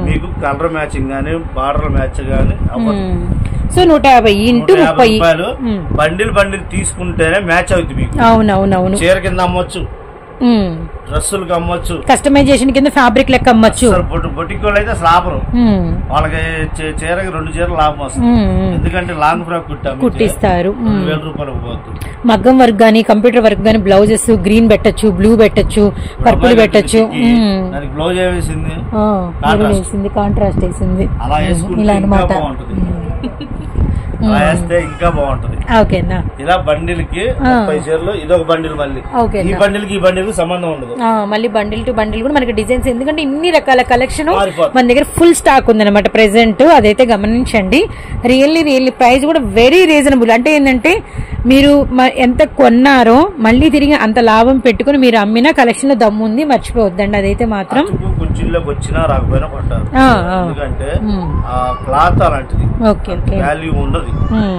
S3: మీకు కలర్ మ్యాచింగ్ గానీ బార్డర్ మ్యాచ్ గానీ అవ్వదు.
S2: సో 150 ఇంటూ 30
S3: బండిల్ తీసుకుంటేనే మ్యాచ్ అవుతుంది మీకు.
S2: అవునవునవును.
S3: చీర కింద అమ్మొచ్చు, డ్రెస్సులకు అమ్మొచ్చు,
S2: కస్టమైజేషన్ కింద ఫ్యాబ్రిక్ లెక్క అమ్మొచ్చు.
S3: బొటిక్ వాళ్ళు అయితే అసలు ఆపరు. వాళ్ళకి చీరకి 2 చీరలు లాభం వస్తుంది. ఎందుకంటే లాంగ్ ఫ్రాక్
S2: కుట్టిస్తారు.
S3: 2000 రూపాయలకు పోతుంది.
S2: మగ్గం వర్క్ గానీ కంప్యూటర్ వర్క్ గానీ బ్లౌజెస్ గ్రీన్ పెట్టచ్చు, బ్లూ పెట్టచ్చు, పర్పుల్ పెట్టచ్చు.
S3: దానికి బ్లౌజ్ వేసింది
S2: కాంట్రాస్ట్ వేసింది.
S3: అలా
S2: ఇలా అనమాట.
S3: వేస్తే ఇంకా బాగుంటది.
S2: ఓకేనా,
S3: ఇలా బండిల్ కి 30 చీరలు ఇదొక బండిల్. మళ్ళీ ఈ బండిల్ కి ఈ బండిల్ కి సంబంధం ఉండదు.
S2: మళ్ళీ బండిల్ టు బండిల్ కూడా మనకి డిజైన్స్, ఎందుకంటే ఇన్ని రకాల కలెక్షన్ మన దగ్గర ఫుల్ స్టాక్ ఉందన్నమాట ప్రెసెంట్. అదైతే గమనించండి. రియల్లీ ప్రైస్ కూడా వెరీ రీజనబుల్. అంటే ఏంటంటే మీరు ఎంత కొన్నారో మళ్ళీ తిరిగి అంత లాభం పెట్టుకుని మీరు అమ్మిన కలెక్షన్ లో దమ్ము ఉంది, మర్చిపోవద్దండి. అదైతే మాత్రం
S3: కుర్చీలోకి వచ్చినా రాకపోయినా పడ్డారు. ఎందుకంటే ఆ క్లాత్ అలాంటిది వాల్యూ ఉండదు.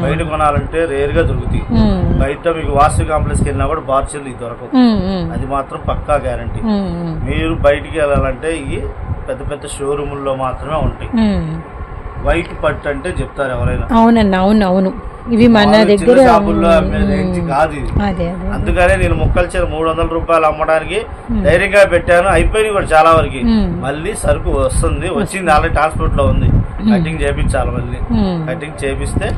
S3: బయట కొనాలంటే రేర్ గా దొరుకుతాయి. బయట మీకు వాస్తు కాంప్లెక్స్ కి వెళ్ళినా కూడా బార్చర్లు దొరకవు. అది మాత్రం పక్కా గ్యారంటీ. మీరు బయటికి వెళ్ళాలంటే ఇవి పెద్ద పెద్ద షోరూముల్లో మాత్రమే ఉంటాయి. వైట్ పట్టు అంటే చెప్తారు ఎవరైనా.
S2: అవునన్నా, అవును. ఇవి మన దగ్గర
S3: షాపుల్లో అమ్మే రేంజ్ కాదు ఇది. అందుకనే నేను ముక్కల చీర 300 రూపాయలు అమ్మడానికి ధైర్యంగా పెట్టాను. అయిపోయింది కూడా చాలా వరకు. మళ్ళీ సరుకు వచ్చింది ఆల్రెడీ ట్రాన్స్పోర్ట్ లో ఉంది. కటింగ్ చేయించాలి. మళ్ళీ కటింగ్ చేపిస్తే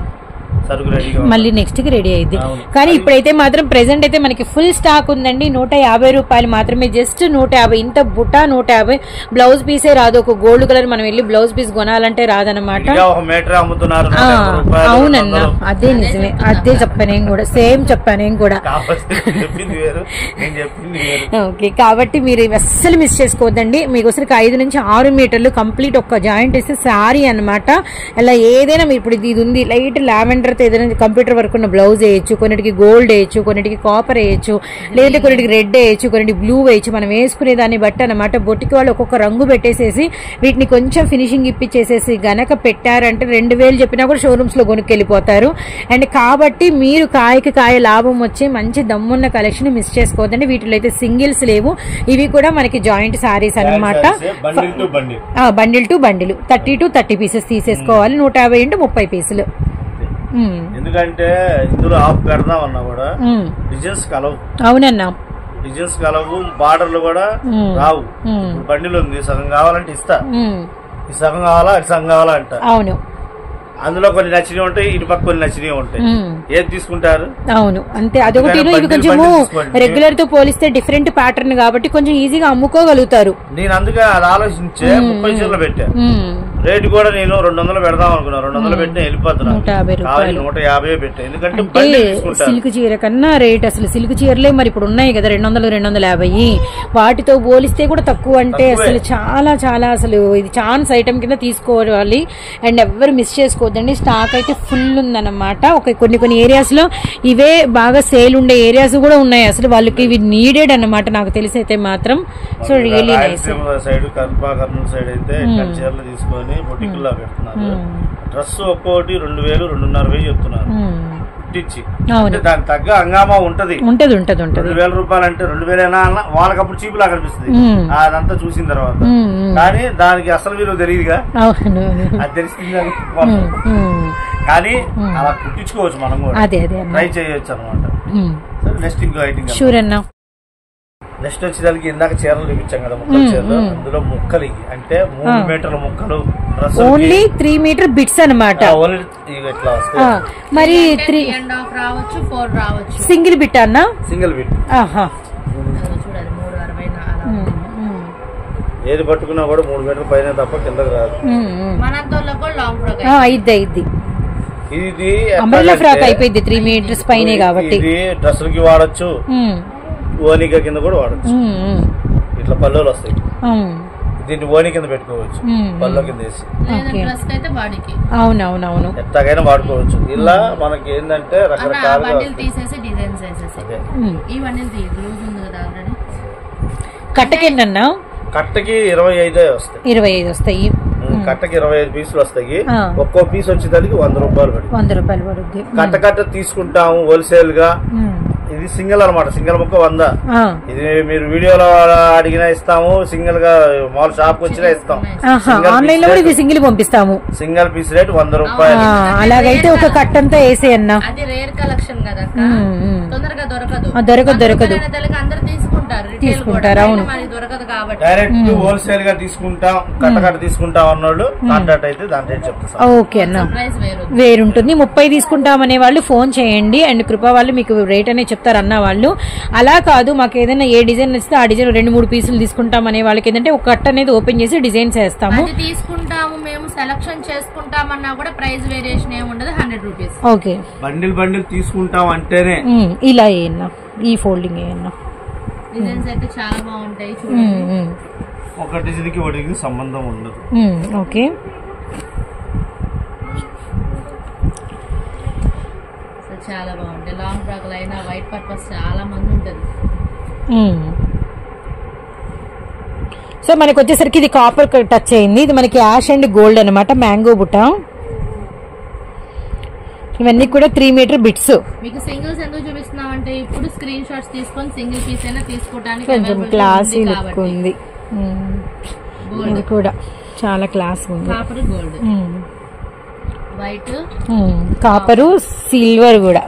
S3: సరుకు రెడీగా
S2: మళ్ళీ నెక్స్ట్ కి రెడీ అయింది. కానీ ఇప్పుడైతే మాత్రం ప్రెసెంట్ అయితే మనకి ఫుల్ స్టాక్ ఉందండి. 150 రూపాయలు మాత్రమే, జస్ట్ 150. ఇంత బుట్ట 150. బ్లౌజ్ పీసే రాదు. ఒక గోల్డ్ కలర్ మనం వెళ్ళి బ్లౌజ్ పీస్ కొనాలంటే రాదనమాట. అవునన్నా, అదే నిజమే. అదే చెప్పాను కూడా, సేమ్ చెప్పాను కూడా. ఓకే, కాబట్టి మీరు అస్సలు మిస్ చేసుకోవద్దండి. మీకు వచ్చరికి 5 నుంచి 6 మీటర్లు కంప్లీట్ ఒక్క జాయింట్ వేస్తే సారీ అనమాట. అలా ఏదైనా మీరు ఇప్పుడు ఇది ఉంది లైట్ లావెండర్ లేకపోతే ఏదైనా కంప్యూటర్ వర్క్ ఉన్న బ్లౌజ్ వేయచ్చు, కొన్నిటికి గోల్డ్ వేయచ్చు, కొన్నిటికి కాపర్ వేయచ్చు, లేదంటే కొన్నిటికి రెడ్ వేయచ్చు, కొన్నిటికి బ్లూ వేయచ్చు. మనం వేసుకునే దాన్ని బట్టి అనమాట. బొట్టికి వాళ్ళు ఒక్కొక్క రంగు పెట్టేసేసి వీటిని కొంచెం ఫినిషింగ్ ఇప్పించేసేసి గనక పెట్టారంటే 2000 చెప్పినా కూడా షోరూమ్స్ లో కొనుక్కెళ్ళిపోతారు. అండ్ కాబట్టి మీరు కాయకి కాయ లాభం వచ్చి మంచి దమ్మున్న కలెక్షన్ మిస్ చేసుకోవద్దండి. వీటిలో అయితే సింగిల్స్ లేవు, ఇవి కూడా మనకి జాయింట్ సారీస్ అనమాట. Bundle to bundle 30 to 30 pieces తీసేసుకోవాలి. 150 into 30 పీసులు.
S3: ఎందుకంటే ఇందులో ఆఫ్ పెడదామన్నా కూడా డిజైన్స్ కలవు.
S2: అవునన్నా,
S3: డిజైన్స్ కలవు, బార్డర్లు కూడా రావు. బండిలు ఉంది, సగం కావాలంటే ఇస్తా, ఈ సగం కావాలా అటు సగం కావాలా అంట.
S2: అవును,
S3: అందులో కొన్ని నచ్చినవి ఉంటాయి, ఇటు పక్క కొన్ని నచ్చినవి ఉంటాయి. ఏది తీసుకుంటారు?
S2: అవును అంతే. అదొకటి ఇవి కొంచెము రెగ్యులర్ తో పోలిస్తే డిఫరెంట్ ప్యాటర్న్ కాబట్టి కొంచెం ఈజీగా అమ్ముకోగలుగుతారు.
S3: నేను అందుకే అది ఆలోచించే 30 చీరలు పెట్టా. రేటు కూడా నేను 200 పెడదాం అనుకున్నా, 200 పెట్టినా వెళ్ళిపోతున్నాను. 150 పెట్టా. ఎందుకంటే
S2: సిల్క్ చీర కన్నా రేట్ అసలు సిల్క్ చీరలే మరి ఇప్పుడు ఉన్నాయి కదా 200, 250. వాటితో పోలిస్తే కూడా తక్కువ. అంటే అసలు చాలా చాలా అసలు ఇది ఛాన్స్ ఐటమ్ కింద తీసుకోవాలి. అండ్ ఎవరు మిస్ చేసుకోవద్దండి. స్టాక్ అయితే ఫుల్ ఉందన్నమాట. కొన్ని ఏరియాస్ లో ఇవే బాగా సేల్ ఉండే ఏరియాస్ కూడా ఉన్నాయి. అసలు వాళ్ళకి ఇవి నీడెడ్ అన్నమాట నాకు తెలిసి అయితే మాత్రం. So really nice.
S3: Side Kurnool side అయితే చీరలు తీసుకొని బొటికుల్లో పెడుతున్నారు. డ్రెస్ ఒక్కోటి 2000, 2500 చెప్తున్నారు కుట్టించి. దానికి తగ్గ హంగామా ఉంటది. 2000 రూపాయలు అంటే 2000 వాళ్ళకి అప్పుడు చీపు లాగా అనిపిస్తుంది అదంతా చూసిన తర్వాత. కానీ దానికి అసలు విలువ తెలియదుగా, అది తెలిసింది కానీ అలా కుట్టించుకోవచ్చు మనం కూడా, ట్రై చేయొచ్చు అనమాట. నెక్స్ట్ ఇంకో ఐటమ్ నెక్స్ట్ వచ్చేదానికి ఇందాక చీరలు చూపించాం కదా, ముక్కల చీరలు. అందులో ముక్కలు అంటే 3 మీటర్ల ముక్కలు,
S2: ఓన్లీ 3 మీటర్ బిట్స్ అనమాట.
S3: ఇట్లా వస్తాయి.
S2: మరి
S1: 3.5 రావచ్చు, 4 రావచ్చు.
S2: సింగిల్ బిట్ అన్నా?
S3: Single bit. ఏది పట్టుకున్నా కూడా 3 మీటర్ల పైన తప్ప కిందకి రాదు.
S2: ఇది అంబ్రెల్లా ఫ్రాక్ అయిపోయింది 3 మీటర్స్ పైనే కాబట్టి.
S3: ఇది డ్రెస్సులకి వాడచ్చు, ఓనిక కింద కూడా వాడచ్చు. ఇట్లా పళ్ళులు వస్తాయి, దీన్ని ఓని కింద పెట్టుకోవచ్చు, పళ్ళు కింద వేసి.
S2: అవునవునవును,
S3: ఎట్లాగైనా వాడుకోవచ్చు. ఇలా మనకి ఏంటంటే రకరకాలుగా
S2: కట్టకేనన్నా
S3: కట్టకి 25 వస్తాయి.
S2: 25 వస్తాయి.
S3: కట్టకి 25 పీసులు వస్తాయి. ఒక్కో పీస్ వచ్చేదానికి 100 రూపాయలు పడుతుంది.
S2: 100 రూపాయలు పడుతుంది.
S3: కట్ట తీసుకుంటాము హోల్సేల్ గా. ఇది సింగిల్ అనమాట, సింగిల్ ముక్క 100. ఇది మీరు వీడియోలో అడిగినా ఇస్తాము, సింగిల్ గా మాల్ షాప్ వచ్చినా ఇస్తాం.
S2: ఆన్లైన్ లో కూడా ఇది సింగిల్ పంపిస్తాము.
S3: సింగిల్ పీస్ రేట్ 100 రూపాయలు.
S2: అలాగైతే ఒక కట్టంతా వేసే అన్న.
S1: అది రేర్ కలెక్షన్ కదా, తొందరగా
S2: దొరకదు. తీసుకుంటారు. అవును,
S3: డైరెక్ట్ హోల్సేల్ గా తీసుకుంటాం, కట్ట తీసుకుంటాం అన్నోళ్ళు కాంటాక్ట్ అయితే దాని రేట్ చెప్తాం.
S2: ఓకే అన్న, వేరుంటుంది. 30 తీసుకుంటామనే వాళ్ళు ఫోన్ చేయండి. అండ్ కృపా వాళ్ళు మీకు రేట్ అనేది చెప్తారు అన్న వాళ్ళు. అలా కాదు, మాకు ఏదైనా ఏ డిజైన్ నచ్చితే ఆ డిజైన్ 2-3 పీసులు తీసుకుంటాం అనే వాళ్ళకి ఏంటంటే ఒక కట్ట అనేది ఓపెన్ చేసి డిజైన్స్ వేస్తాము.
S1: తీసుకుంటాము మేము, సెలక్షన్ చేసుకుంటామన్నా కూడా ప్రైస్ వేరియేషన్ ఏమి ఉండదు, 100 రూపీస్.
S2: ఓకే,
S3: బండిల్ తీసుకుంటాం అంటేనే
S2: ఇలా ఏమన్నా ఈ ఫోల్డింగ్ ఏమన్నా
S1: డిజైన్స్ అయితే చాలా బాగుంటాయి చూడండి.
S3: ఒక డిజైన్ కి ఒకటికి సంబంధం ఉండదు.
S2: ఓకే,
S1: చాలా బాగుంటాయి. లాంగ్ ఫ్రాక్ అయినా వైట్ పర్పస్ చాలా మంది ఉంటది.
S2: సో మనకి వచ్చేసరికి ఇది కాపర్ టచ్ అయింది. ఇది మనకి యాష్ అండ్ గోల్డ్ అనమాట, మ్యాంగో బుట్ట. ఇవన్నీ కూడా 3 మీటర్ బిట్స్.
S1: మీకు సింగిల్స్ ఎందుకు చూపిస్తున్నాం అంటే ఇప్పుడు స్క్రీన్ షాట్స్ తీసుకొని సింగిల్ పీస్ అయినా తీసుకోవడానికి
S2: కొంచెం క్లాసీ లుక్ ఉంది. ఇది కూడా చాలా క్లాస్ ఉంది.
S1: కాపర్ గోల్డ్, వైట్,
S2: కాపరు సిల్వర్ కూడా.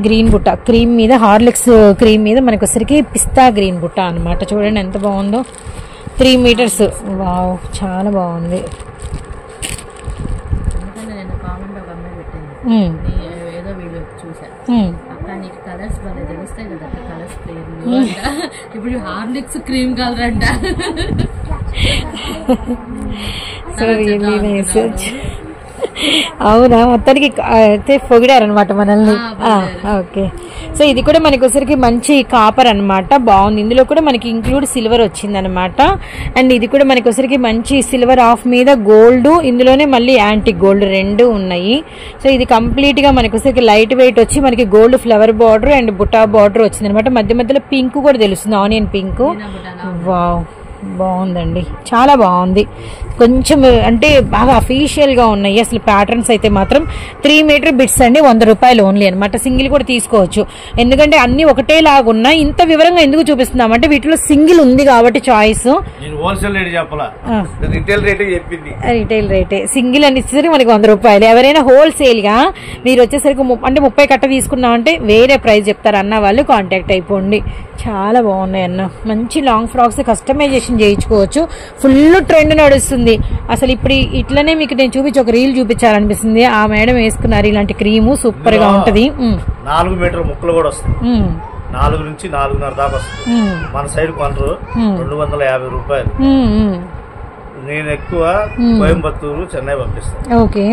S2: గ్రీన్ బుట్ట, క్రీమ్ మీద హార్లిక్స్ క్రీమ్ మీద మనకు వచ్చరికి పిస్తా గ్రీన్ బుట్ట అనమాట. చూడండి ఎంత బాగుందో, 3 మీటర్స్. వావ్, చాలా బాగుంది.
S1: ఏదో వీడియో చూసా, అక్క నీకు కలర్స్ బాగా తెలుస్తాయి కదా, కలర్స్ పేర్లు. ఇప్పుడు హార్లిక్స్ క్రీమ్ కలర్ అంట.
S2: అవునా, మొత్తానికి అయితే పొగిడారనమాట మనల్ని. ఓకే, సో ఇది కూడా మనకి వచ్చరికి మంచి కాపర్ అనమాట, బాగుంది. ఇందులో కూడా మనకి ఇంక్లూడ్ సిల్వర్ వచ్చింది అనమాట. అండ్ ఇది కూడా మనకి వచ్చరికి మంచి సిల్వర్ ఆఫ్ మీద గోల్డ్, ఇందులోనే మళ్ళీ యాంటిక్ గోల్డ్ రెండు ఉన్నాయి. సో ఇది కంప్లీట్ గా మనకి వచ్చరికి లైట్ వెయిట్ వచ్చి మనకి gold flower border and buta border వచ్చింది అనమాట. మధ్య మధ్యలో పింక్ కూడా తెలుస్తుంది, ఆనియన్ పింక్. వావ్, బాగుందండి, చాలా బాగుంది. కొంచెం అంటే బాగా అఫీషియల్ గా ఉన్నాయి అసలు. ప్యాటర్న్స్ అయితే మాత్రం 3 మీటర్ బిట్స్ అండి, 100 రూపాయలు ఓన్లీ అనమాట. సింగిల్ కూడా తీసుకోవచ్చు, ఎందుకంటే అన్ని ఒకటే లాగా ఉన్నాయి. ఇంత వివరంగా ఎందుకు చూపిస్తున్నాం అంటే వీటిలో సింగిల్ ఉంది కాబట్టి చాయిస్. రిటైల్ రేటే, సింగిల్ అని ఇచ్చేసరికి మనకి 100 రూపాయలు. ఎవరైనా హోల్సేల్ గా మీరు వచ్చేసరికి అంటే 30 కట్ట తీసుకున్నామంటే వేరే ప్రైస్ చెప్తారు అన్న వాళ్ళు కాంటాక్ట్ అయిపోండి. చాలా బాగున్నాయి అన్న, మంచి లాంగ్ ఫ్రాక్స్ కస్టమైజేషన్ చేయించుకోవచ్చు. ఫుల్ ట్రెండ్ నడుస్తుంది అసలు. ఇప్పుడు ఇట్లనే మీకు నేను చూపించి ఒక రీల్ చూపించాలనిపిస్తుంది. ఆ మేడం వేసుకున్నారు ఇలాంటి క్రీము, సూపర్ గా ఉంటది.
S3: 4 మీటర్ ముక్కలు కూడా వస్తాయి, 4 నుంచి 4.5 దాకా వస్తుంది. మన సైడ్ కొనరు 250 రూపాయలు. నేను ఎక్కువ కోయంబత్తూరు, చెన్నై పంపిస్తాను.
S2: ఓకే,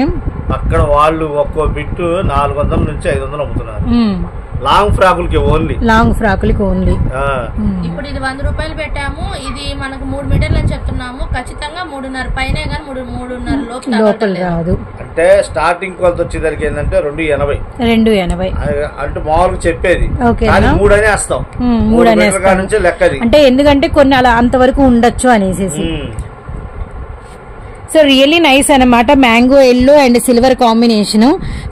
S3: అక్కడ వాళ్ళు ఒక్కో బిట్టు 400 నుంచి 500 అమ్ముతున్నారు. లాంగ్ ఫ్రాకులకి ఓన్లీ,
S2: లాంగ్ ఫ్రాకులకి ఓన్లీ.
S1: ఇప్పుడు ఇది 100 రూపాయలు పెట్టాము, ఇది మనకు 3 మీటర్లు అని చెప్తున్నాము. ఖచ్చితంగా 3.5 పైనే కానీ 3.5
S2: లోపల రాదు.
S3: అంటే స్టార్టింగ్ కొలత వచ్చేసరికి ఏంటంటే
S2: 280
S3: అంటే మామూలుగా చెప్పేది. 3 అనే వేస్తాం,
S2: 3 నుంచి
S3: లెక్కది.
S2: అంటే ఎందుకంటే కొన్ని అలా అంతవరకు ఉండొచ్చు అనేసి. సో రియల్లీ నైస్ అనమాట, mango yellow and silver combination.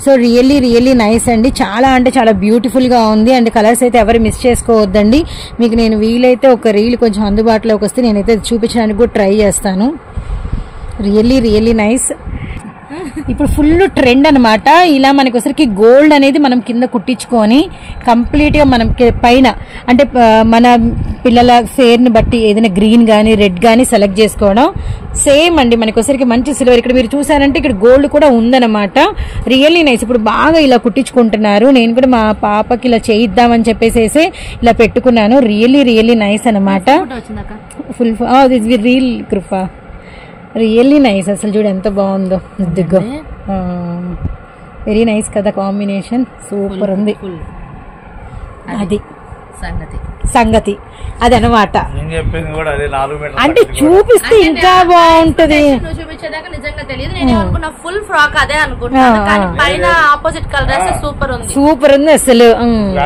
S2: So really nice అండి, చాలా అంటే చాలా బ్యూటిఫుల్ గా ఉంది. అండ్ కలర్స్ అయితే ఎవరు మిస్ చేసుకోవద్దండి. మీకు నేను వీలైతే ఒక రీల్ కొంచెం అందుబాటులోకి వస్తే నేనైతే చూపించడానికి కూడా ట్రై చేస్తాను. Really nice. ఇప్పుడు ఫుల్ ట్రెండ్ అనమాట. ఇలా మనకి ఒకసారికి గోల్డ్ అనేది మనం కింద కుట్టించుకొని కంప్లీట్ గా మనం పైన అంటే మన పిల్లల ఫేర్ ని బట్టి ఏదైనా గ్రీన్ గానీ రెడ్ గానీ సెలెక్ట్ చేసుకోవడం. సేమ్ అండి మనకి ఒకసారికి మంచి సిల్వర్. ఇక్కడ మీరు చూసారంటే ఇక్కడ గోల్డ్ కూడా ఉందన్నమాట. Really nice. ఇప్పుడు బాగా ఇలా కుట్టించుకుంటున్నారు. నేను కూడా మా పాపకి ఇలా చేయిద్దామని చెప్పేసి ఇలా పెట్టుకున్నాను. రియల్లీ నైస్ అనమాట. ఫుల్ రీల్ కృప. రియల్లీ నైస్ అసలు. చూడు ఎంత బాగుందో, దిగ్గో వెరీ నైస్ కదా, కాంబినేషన్ సూపర్ ఉంది. అది సంగతి అదనమాట. అంటే చూపిస్తే ఇంకా బాగుంటది.
S1: చూపించేదాకా నిజంగా తెలియదు. నేను అనుకున్నా ఫుల్ ఫ్రాక్ అదే అనుకుంటున్నాను, కానీ పైన ఆపోజిట్ కలర్ సూపర్
S2: ఉంది అసలు.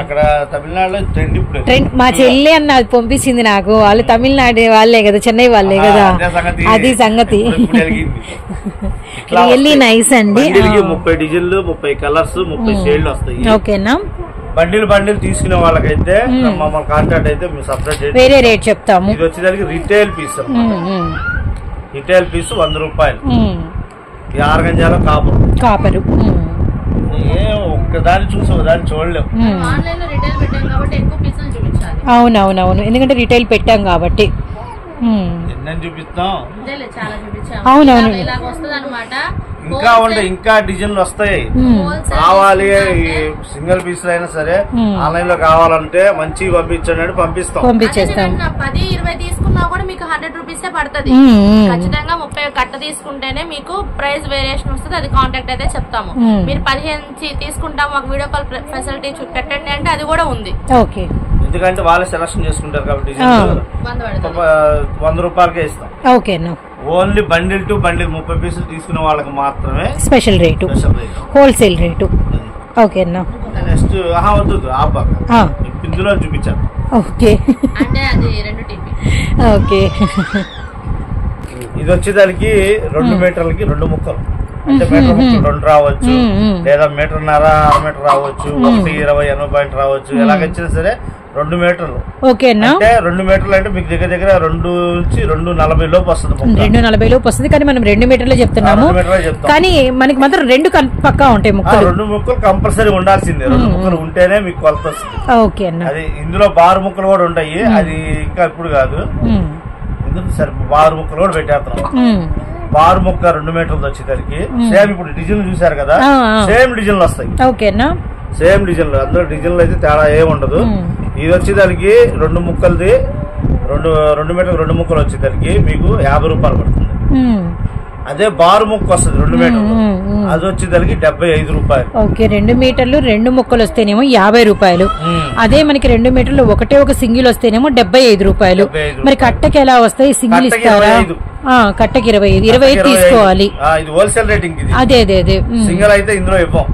S3: అక్కడ తమిళనాడులో
S2: ట్రెండ్ మా చెల్లి అన్న పంపించింది నాకు. వాళ్ళు తమిళనాడు వాళ్ళే కదా, చెన్నై వాళ్ళే కదా, అది సంగతి. రియల్లీ నైస్ అండి.
S3: 30 డిజైన్లు, 30 కలర్స్, 30 షేడ్లు వస్తాయి.
S2: ఓకేనా.
S3: బండిల్ తీసుకునే వాళ్ళకైతే మమ్మల్ని కాంటాక్ట్ అయితే మేము సపరేట్
S2: వేరే రేట్ చెప్తాము.
S3: ఇది వచ్చేసరికి రిటైల్ పీస్, రిటైల్ పీస్ 100 రూపాయలు. ఈ ఆర్గంజాలో కాపరు ఒక్కదాన్ని చూసి ఒకదాన్ని చూడలేము.
S2: అవునవునవును, ఎందుకంటే రిటైల్ పెట్టాం కాబట్టి.
S3: చూపిస్తాం.
S2: అవునవును,
S3: ఇంకా ఉంటాయి, ఇంకా డిజైన్లు వస్తాయి. కావాలి సింగిల్ పీస్ అయినా సరే ఆన్లైన్ లో కావాలంటే మంచిగా పంపించండి, పంపిస్తాం.
S1: 10-20 తీసుకున్నా కూడా మీకు 100 రూపీసే పడుతుంది. ఖచ్చితంగా 30 కట్ట తీసుకుంటేనే మీకు ప్రైస్ వేరియేషన్ వస్తుంది. అది కాంటాక్ట్ అయితే చెప్తాము. మీరు 15 తీసుకుంటాం, మాకు వీడియో కాల్ ఫెసిలిటీ పెట్టండి అంటే అది కూడా ఉంది.
S3: ఎందుకంటే వాళ్ళే సెలక్షన్ చేసుకుంటారు కాబట్టి 100 రూపాయలకే ఇస్తాం.
S2: ఓకేనా.
S3: ఓన్లీ బండిల్ టు బండిల్ 30 పీసులు తీసుకునే వాళ్ళకి మాత్రమే
S2: స్పెషల్ రేటు, హోల్సేల్ రేటు. ఓకేనా.
S3: నెక్స్ట్ వద్దు ఇందులో చూపించాను.
S2: ఓకే,
S1: అంటే అది 2 టీపీ.
S2: ఓకే.
S3: ఇది వచ్చేదానికి 2 మీటర్లకి 2 ముక్కలు. అంటే మీటర్ ముక్కలు 2 రావచ్చు, లేదా 1.5 మీటర్ రావచ్చు, 1.20 80 పాయింట్ రావచ్చు. ఎలాగొచ్చినా సరే 2 మీటర్లు.
S2: ఓకేనా.
S3: అంటే 2 మీటర్లు అంటే మీకు దగ్గర 2 నుంచి 2.40 లోపు వస్తుంది.
S2: 2.40 లోపు వస్తుంది, కానీ మనం 2 మీటర్లు చెప్తున్నాము. కానీ మనకి మాత్రం 2 పక్కా ఉంటాయి ముక్కలు.
S3: 2 ముక్కలు కంపల్సరీ ఉండాల్సిందే. 2 ముక్కలు ఉంటేనే మీకు కొలత వస్తుంది.
S2: ఓకే అన్న.
S3: అది ఇందులో బారు ముక్కలు కూడా ఉంటాయి. అది ఇంకా ఇప్పుడు కాదు, ఎందుకు సరే బారు ముక్కలు కూడా పెట్టేస్తున్నాం. బారు ముక్క 2 మీటర్లు వచ్చేసరికి సేమ్ ఇప్పుడు డిజైన్ చూసారు కదా, సేమ్ డిజైన్లు వస్తాయి.
S2: ఓకేనా.
S3: సేమ్ డిజైన్లు, అందులో డిజైన్లు అయితే తేడా ఏముండదు. ఇది వచ్చేదానికి 2 ముక్కలది 2 మీటర్లు 2 ముక్కలు వచ్చేసరికి మీకు 50 రూపాయలు పడుతుంది. అదే బారు ముక్క వస్తుంది 2 మీటర్లు, అది వచ్చేదానికి 75 రూపాయలు.
S2: ఓకే, 2 మీటర్లు 2 ముక్కలు వస్తేనేమో 50 రూపాయలు. అదే మనకి 2 మీటర్లు ఒకటే ఒక సింగిల్ వస్తేనేమో 75 రూపాయలు. మరి కట్టకి ఎలా వస్తాయి? సింగిల్ ఇస్తారా? కట్టకి 25 తీసుకోవాలి.
S3: ఇది హోల్సేల్ రేటింగ్.
S2: అదే అదే అదే
S3: సింగిల్ అయితే ఇందులో ఇవ్వం.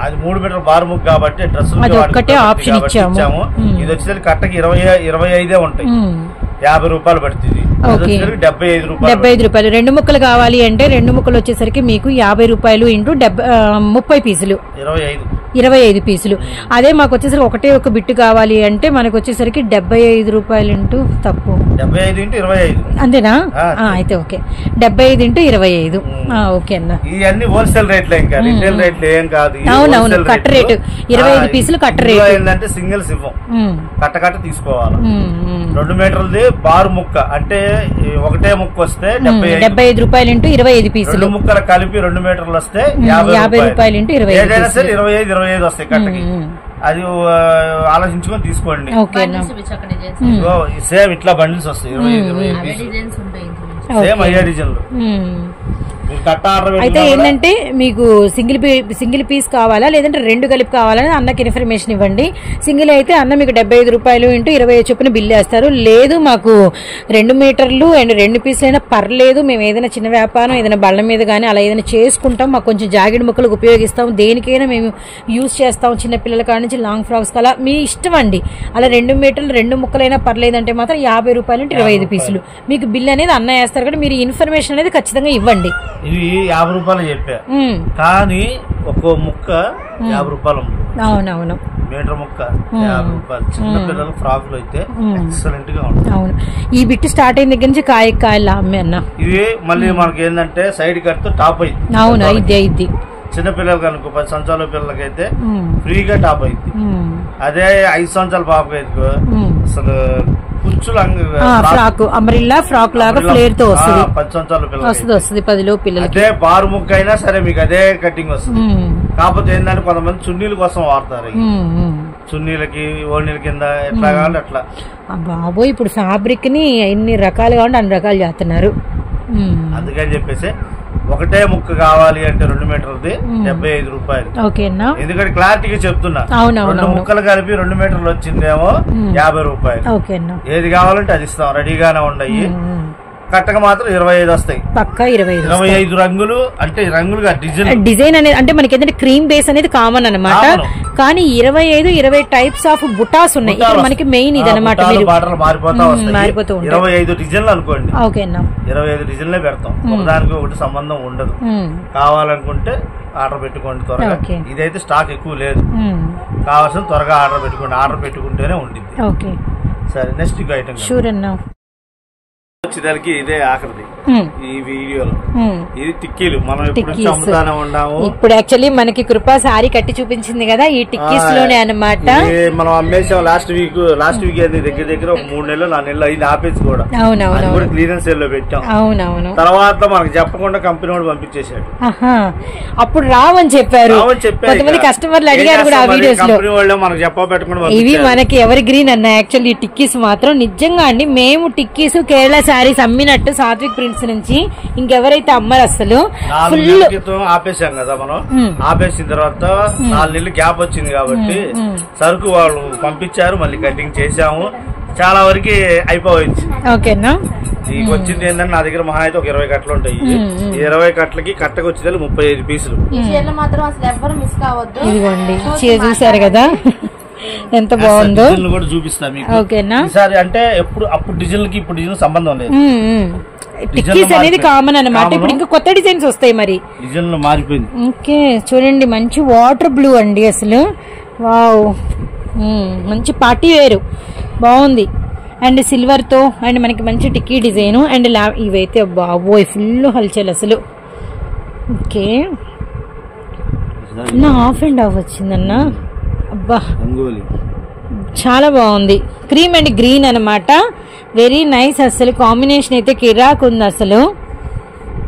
S3: అది 3 మీటర్ బారు ముక్క కాబట్టి డ్రెస్
S2: ఒక్కటే ఆప్షన్ ఇచ్చాము.
S3: ఇది వచ్చేసరికి కట్టకి 25 ఉంటాయి, 50 రూపాయలు పడుతుంది. 75
S2: రూపాయలు. 2 ముక్కలు కావాలి అంటే 2 ముక్కలు వచ్చేసరికి మీకు 50 రూపాయలు ఇంటూ 30 పీసులు, 25 పీసులు. అదే మాకు వచ్చేసరికి ఒకటే ఒక బిట్టు కావాలి అంటే మనకు వచ్చేసరికి 75 రూపాయలు ఇంటూ తప్పు
S3: 75 ఇంటూ 25
S2: అంతేనా? అయితే ఓకే, 75 ఇంటూ 25. ఓకే అన్న,
S3: ఇవన్నీ హోల్సేల్ రేట్లే, ఇంకా రిటైల్ రేట్లు ఏం కాదు.
S2: అవునవును, కట్ట రేటు 25 పీసులు కట్ట రేటు.
S3: ఏంటంటే సింగిల్స్ ఇవ్వం, కట్ట తీసుకోవాలి. 2 మీటర్లది బారు ముక్క అంటే ఒకటే ముక్క వస్తే
S2: 75 రూపాయలు ఇంటూ 25 పీసులు.
S3: 2 ముక్కలు కలిపి 2 మీటర్లు వస్తే
S2: 50 రూపాయలు ఇంటూ 25.
S3: ఏదైనా సరే 25 వస్తాయి కట్టకి. అది ఆలోచించుకొని తీసుకోండి. సేమ్ ఇట్లా బండిల్స్ వస్తాయి, 25 సేమ్ అయ్యే డిజైన్లు.
S2: అయితే ఏంటంటే మీకు సింగిల్ పీస్ కావాలా లేదంటే 2 కలిపి కావాలని అన్నకి ఇన్ఫర్మేషన్ ఇవ్వండి. సింగిల్ అయితే అన్న మీకు 75 రూపాయలు ఇంటూ 25 చొప్పున బిల్లు వేస్తారు. లేదు మాకు 2 మీటర్లు అండ్ 2 పీసులు అయినా పర్లేదు, మేము ఏదైనా చిన్న వ్యాపారం ఏదైనా బళ్ళ మీద కానీ అలా ఏదైనా చేసుకుంటాం, మాకు కొంచెం జాకెట్ ముక్కలకు ఉపయోగిస్తాం, దేనికైనా మేము యూజ్ చేస్తాం, చిన్నపిల్లల కాడ నుంచి లాంగ్ ఫ్రాక్స్ అలా మీ ఇష్టం అండి. అలా 2 మీటర్లు 2 ముక్కలైనా పర్లేదంటే మాత్రం 50 రూపాయలు ఇంటూ 25 పీసులు మీకు బిల్ అనేది అన్న వేస్తారు. కానీ మీరు ఇన్ఫర్మేషన్ అనేది ఖచ్చితంగా ఇవ్వండి.
S3: ఇవి 50 రూపాయలు చెప్పా, కానీ ఒక్కో ముక్క 50 రూపాయలు.
S2: అవునవును,
S3: మీటర్ ముక్క 50 రూపాయలు. చిన్న పిల్లల ఫ్రాక్లు అయితే ఎక్సలెంట్ గా ఉంటాయి.
S2: అవును, ఈ బిట్ స్టార్ట్ అయిన దగ్గర నుంచి కాయలు అమ్మే అన్న.
S3: ఇవి మళ్ళీ మనకి ఏంటంటే సైడ్ కట్ టాప్ అయింది.
S2: అవును, ఇది
S3: చిన్న పిల్లలకి అనుకో 10 సంవత్సరాల పిల్లలకైతే ఫ్రీగా టాప్ అయింది. అదే 5 సంవత్సరాల పాపకి అయితే అసలు
S2: ఫ్రాక్ అంబ్రెల్లా ఫ్రాక్ లాగా ఫ్లేర్ తో వస్తుంది.
S3: 10 సంవత్సరాల పిల్లలు
S2: వస్తుంది 10 లో పిల్లలకి.
S3: అదే బారు ముక్క అయినా సరే మీకు అదే కటింగ్ వస్తుంది. కాకపోతే ఏంటంటే కొంతమంది చున్నీల కోసం వాడతారు, చున్నీలకి ఓణీల కింద ఎట్లా కావాలి అట్లా.
S2: బాబోయ్, ఇప్పుడు ఫ్యాబ్రిక్ ని ఎన్ని రకాలుగా ఉంటే అన్ని రకాలు చేస్తున్నారు.
S3: అందుకని చెప్పేసి ఒకటే ముక్క కావాలి అంటే 2 మీటర్ది 75 రూపాయలు. ఎందుకంటే క్లారిటీగా చెప్తున్నా, 2 ముక్కలు కలిపి 2 మీటర్లు వచ్చిందేమో 50 రూపాయలు. ఏది కావాలంటే అది ఇస్తాం, రెడీగానే ఉన్నాయి. కట్టక మాత్రం 25 వస్తాయి,
S2: పక్కా
S3: 25 రంగులు. అంటే రంగులుగా
S2: డిజైన్ అనేది అంటే మనకి ఏంటంటే క్రీమ్ బేస్ అనేది కామన్ అనమాట. కానీ 20 టైప్స్ ఆఫ్ బుటాస్ ఉన్నాయి. మనకి మెయిన్ ఇది అనమాట.
S3: మారిపోతూ 25 డిజైన్లు అనుకోండి. 25 డిజైన్లే పెడతాం, ఒకదానికి ఒకటి సంబంధం ఉండదు. కావాలనుకుంటే ఆర్డర్ పెట్టుకోండి త్వరగా. ఇదైతే స్టాక్ ఎక్కువ లేదు, కావాల్సిన త్వరగా ఆర్డర్ పెట్టుకోండి. ఆర్డర్ పెట్టుకుంటేనే ఉంటుంది. సరే, నెక్స్ట్ ఐటమ్
S2: షూర్ అన్నా.
S3: వచ్చేదానికి ఇదే ఆఖరిది ఈ వీడియోలో. ఇది టిక్కీలు మనం ఎప్పుడు అమ్ముతానే ఉన్నాము.
S2: ఇప్పుడు యాక్చువల్లీ మనకి కృప సారీ కట్టి చూపించింది కదా, ఈ టిక్కీస్ లోనే అన్నమాట.
S3: మనం అమ్మేసాం లాస్ట్ వీక్ దగ్గర 3 నెలలు 4 నెలలు అయింది ఆపేసి కూడా.
S2: అవునవును,
S3: క్లియరెన్స్ సేల్ లో పెట్టాం.
S2: అవునవును,
S3: తర్వాత మనకు చెప్పకుండా కంపెనీ వాడు పంపించేశాడు.
S2: అప్పుడు రావని చెప్పారు, కొంతమంది కస్టమర్లు అడిగారు కూడా ఆ వీడియోస్ లో.
S3: కంపెనీ వాళ్ళు మనకు చెప్పబెట్టకుండా
S2: ఇవి మనకి ఎవరి గ్రీన్ అన్న. యాక్చువల్లీ ఈ టిక్కీస్ మాత్రం నిజంగా అండి, మేము టిక్కీస్ కేరళ శారీస్ అమ్మినట్టు సాత్విక్ ప్రింట్స్ నుంచి ఇంకెవరైతే అమ్మరు అసలు ఫుల్
S3: ఆపేసాం కదా మనం. ఆపేసిన తర్వాత 4 నెలలు గ్యాప్ వచ్చింది కాబట్టి సరుకు వాళ్ళు పంపించారు, మళ్ళీ కటింగ్ చేసాము. చాలా వరకు అయిపోవచ్చు.
S2: ఓకేనా,
S3: నీకు వచ్చింది ఏంటంటే నా దగ్గర మహా అయితే ఒక 20 కట్టలు ఉంటాయి. 20 కట్టలకి కట్టకు వచ్చేది 35 పీసులు.
S2: ఇదిగోండి, చూసారు కదా ఎంత బాగుందో.
S3: కూడా చూపిస్తా మీకు.
S2: ఓకేనా,
S3: ఈసారి అంటే అప్పుడు డిజైన్లకి ఇప్పుడు డిజైన్ సంబంధం లేదు.
S2: టిక్కీస్ అనేది కామన్ అన్నమాట. ఇప్పుడు ఇంకా కొత్త డిజైన్స్ వస్తాయి, మరి
S3: డిజైన్ లో మారిపోయింది.
S2: ఓకే, చూడండి మంచి వాటర్ బ్లూ అండి అసలు. వావ్, మంచి పార్టీ వేరు బాగుంది. అండ్ సిల్వర్ తో అండ్ మనకి మంచి టిక్కీ డిజైన్ అండ్ ఇవైతే బాబోయ్ ఫుల్ హల్చల్ అసలు. ఓకే, హాఫ్ అండ్ హాఫ్ వచ్చిందన్న. అబ్బా, చాలా బాగుంది. క్రీమ్ అండ్ గ్రీన్ అనమాట, వెరీ నైస్. అసలు కాంబినేషన్ అయితే కిరాక్ ఉంది అసలు.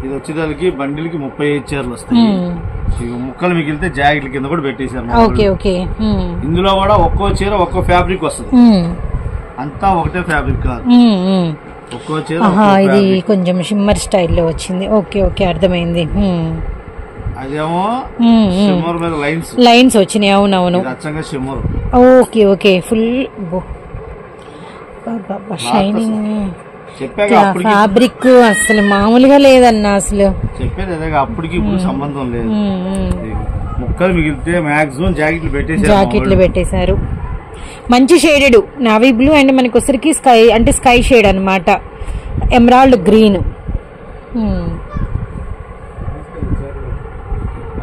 S3: ఇది వచ్చేదానికి బండిల్కి 35 చీరలు వస్తాయి. ముక్కలు మిగిలితే జాకెట్ల కింద కూడా పెట్టేశారు.
S2: ఓకే ఓకే,
S3: ఇందులో కూడా ఒక్కో చీర ఒక్కో ఫ్యాబ్రిక్ వస్తుంది, అంతా ఒకటే ఫ్యాబ్రిక్ కాదు. ఒక్కో చీర
S2: ఇది కొంచెం షిమ్మర్ స్టైల్లో వచ్చింది. ఓకే ఓకే అర్థమైంది.
S3: అదేమో షిమ్మర్ మీద
S2: లైన్స్ వచ్చినాయి. అవునవును.
S3: Shimmer.
S2: Okay okay full shining fabric అసలు మామూలుగా లేదన్నా. అసలు
S3: చెప్పేది అదే, అప్పటికి ఇప్పుడు సంబంధం లేదు. ముక్కలు మిగిలితే మాక్సిమం జాకెట్లు
S2: పెట్టేశారు. మంచి షేడెడ్ నావీ బ్లూ అండ్ మనకి వచ్చరికి స్కై అంటే స్కై షేడ్ అనమాట, ఎమరాల్డ్ గ్రీన్.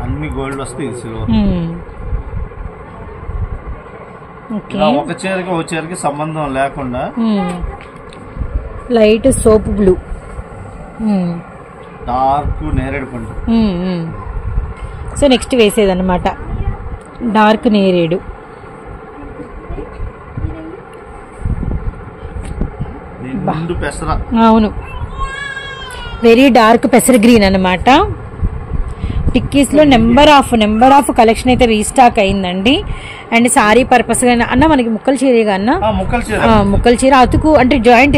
S3: అన్ని గోల్డ్ వస్తాయి. ఒక చీరకి ఒక చీరకి సంబంధం లేకుండా
S2: లైట్ సోప్ బ్లూ,
S3: డార్క్ నేరేడు పండు.
S2: సో నెక్స్ట్ వేసేదన్నమాట డార్క్ నేరేడు. అవును, వెరీ డార్క్ పెసర గ్రీన్ అనమాట. టిక్కీస్ లో నెంబర్ ఆఫ్ కలెక్షన్ అయితే రీస్టాక్ అయిందండి. అండ్ సారీ పర్పస్ గా అన్న మనకి ముక్కలు చీరగా అన్న, ముక్కలు చీర అతుకు అంటే జాయింట్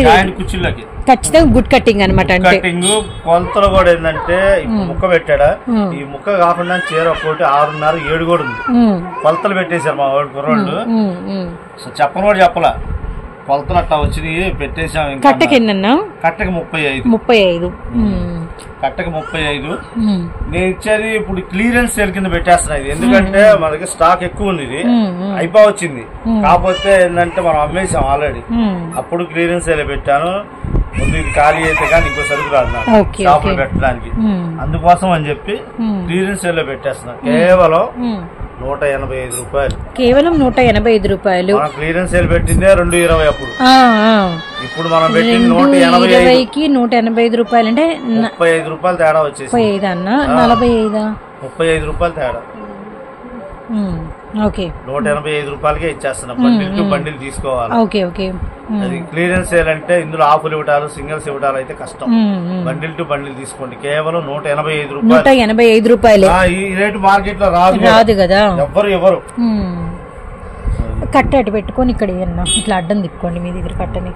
S2: ఖచ్చితంగా గుడ్ కట్టింగ్ అనమాట. అంటే
S3: కొలతలు కూడా ఏంటంటే ముక్క పెట్టాడా, ఈ ముక్క కాకుండా చీర ఒక్కోటి 6.5 7 కూడా ఉంది. కొలతలు పెట్టేశారు మా వాడు కుర్రోళ్ళు. చెప్పను కూడా చెప్పలా, కొలతలు అట్టా వచ్చి పెట్టేసాం.
S2: కట్టకి ఎన్నన్నా?
S3: కట్టకి 35. కట్టకి 35. నేను ఇచ్చేది ఇప్పుడు క్లియరెన్స్ సేల్ కింద పెట్టేస్తున్నా. ఇది ఎందుకంటే మనకి స్టాక్ ఎక్కువ ఉంది, ఇది అయిపోవచ్చింది. కాకపోతే ఏంటంటే మనం అమ్మేసాం ఆల్రెడీ. అప్పుడు క్లియరెన్స్ సేల్ పెట్టాను. ముందు ఇది ఖాళీ అయితే కానీ ఇంకో సరుకు రాదు నాకు షాపులో పెట్టడానికి. అందుకోసం అని చెప్పి క్లియరెన్స్ సేల్ లో పెట్టేస్తున్నా. కేవలం 185 రూపాయలు.
S2: కేవలం 185 రూపాయలు.
S3: క్లియరెన్స్ సేల్ పెట్టిందే 220 అప్పుడు. ఇప్పుడు మనం పెట్టింది
S2: 180కి 185 రూపాయలు అంటే
S3: 35 రూపాయలు తేడా వచ్చేసి 35 రూపాయలు తేడా.
S2: ఓకే,
S3: 185 రూపాయలకే ఇచ్చేస్తున్నాం. బండిల్ టు బండిల్ తీసుకోవాలి.
S2: Okay okay.
S3: అది క్లియరెన్స్ సేల్ అంటే ఇందులో హాఫ్లు ఇవ్వటాలు సింగిల్స్ ఇవ్వటాలు అయితే కష్టం. బండిల్ టు బండిల్ తీసుకోండి. కేవలం 185 రూపాయలు.
S2: 185 రూపాయలు.
S3: ఈ రేటు మార్కెట్ లో రాదు
S2: కదా,
S3: ఎవరు.
S2: కట్ట అటు పెట్టుకొని ఇక్కడ ఇట్లా అడ్డం తిప్పుకోండి మీ దగ్గర కట్టని.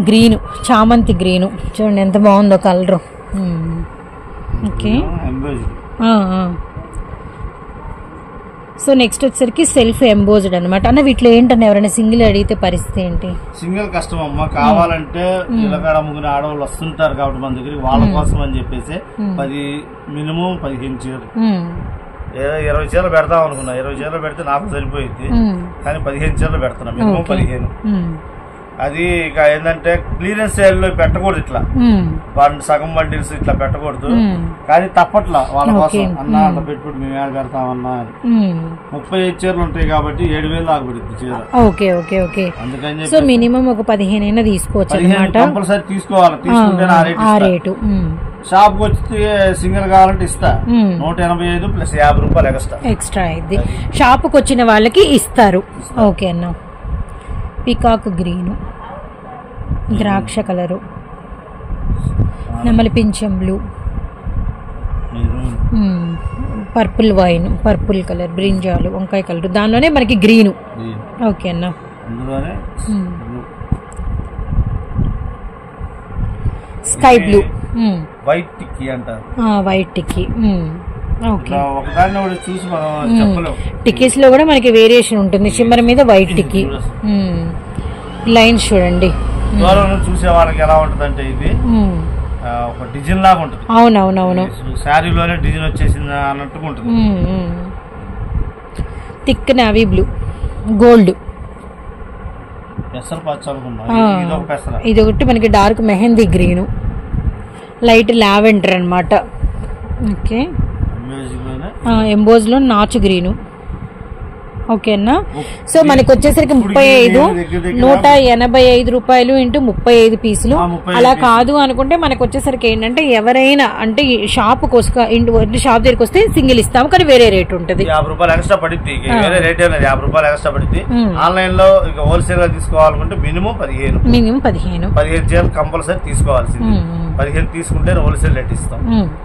S2: గ్రీను, చామంతి గ్రీను చూడండి ఎంత బాగుందో కలరు. ఓకే, సో నెక్స్ట్ వచ్చేసరికి సెల్ఫ్ ఎంబోజ్డ్ అనమాట. అన్న వీటిలో ఏంటన్నా ఎవరైనా సింగిల్ అడిగితే పరిస్థితి ఏంటి?
S3: సింగిల్ కష్టం అమ్మా. కావాలంటే ఇలాగడ ముగ్గురు ఆడవాళ్ళు వస్తుంటారు కాబట్టి మన దగ్గర, వాళ్ళ కోసం అని చెప్పేసి మినిమం 15 చీరలు, 20 చీరలు పెడతాం అనుకున్నా. 20 చీరలు పెడితే నాకు సరిపోయింది, కానీ 15 చీరలు పెడుతున్నా, మినిమం 15. అది ఇక ఏంటంటే క్లియరెన్స్ సేల్ లో పెట్టకూడదు, ఇట్లా సగం బండిల్స్ ఇట్లా పెట్టకూడదు. కానీ తప్పట్లా వాళ్ళ కోసం అన్నా అట్లా పెట్టుకుంటే మేము ఏడ పెడతామన్నా. 35 చీరలు ఉంటాయి కాబట్టి 7,000 దాకా పడుతుంది చీర.
S2: Okay okay okay. అందుకని సో మినిమం ఒక 15 అయినా తీసుకోవచ్చు అన్నమాట.
S3: కంపల్సరీ తీసుకోవాలి, తీసుకుంటే ఆ రేటు. షాప్ కి వచ్చి సింగిల్ కావాలంటే ఇస్తా. 185 ప్లస్ 50 రూపాయలు ఎక్స్ట్రా అయింది.
S2: షాప్ కి వచ్చిన వాళ్ళకి ఇస్తారు. ఓకే అన్న. పికాక్ గ్రీను, ద్రాక్ష కలరు, నెమలి పింఛం blue, purple wine, purple colour, brinjal, వంకాయ కలర్, దానిలోనే మనకి గ్రీను. ఓకే అన్న. స్కై బ్లూ,
S3: వైట్ టిక్కీ అంటారు.
S2: వైట్ టిక్కీ.
S3: చూసి మనం చెప్పలేం.
S2: టిక్కీస్ లో కూడా మనకి వేరియేషన్ ఉంటుంది. షిమ్మర్ మీద వైట్ టిక్కీ లైన్స్ చూడండి.
S3: చూసే వాళ్ళకి ఎలా ఉంటది అంటే ఇది ఒక డిజైన్ లాగా ఉంటుంది.
S2: అవునవునవును,
S3: శారీలోనే డిజైన్ వచ్చేసింది అన్నట్టుగా ఉంటుంది.
S2: థిక్ నావీ బ్లూ, గోల్డ్,
S3: పెసర పచ్చ అనుకున్నా.
S2: ఇది ఒకటి మనకి dark mehndi green, light lavender అనమాట. ఓకే, ఎంబోజ్ లో నాచు గ్రీను. ఓకేనా. సో మనకి వచ్చేసరికి 35, 185 రూపాయలు ఇంటూ 35 పీసులు. అలా కాదు అనుకుంటే మనకు వచ్చేసరికి ఏంటంటే ఎవరైనా అంటే షాప్ షాప్ దగ్గరికి వస్తే సింగిల్ ఇస్తాము, కానీ వేరే రేట్ ఉంటుంది.
S3: 50 రూపాయలు ఎక్స్ట్రా పడుతుంది, వేరే రేట్ 50 రూపాయలు ఎక్స్ట్రా పడుతుంది. ఆన్లైన్ లో ఇక హోల్సేల్ గా తీసుకోవాలనుకుంటే మినిమం 15 చీరలు కంపల్సరీ తీసుకోవాల్సింది. 15 తీసుకుంటే హోల్సేల్ రేట్ ఇస్తాం.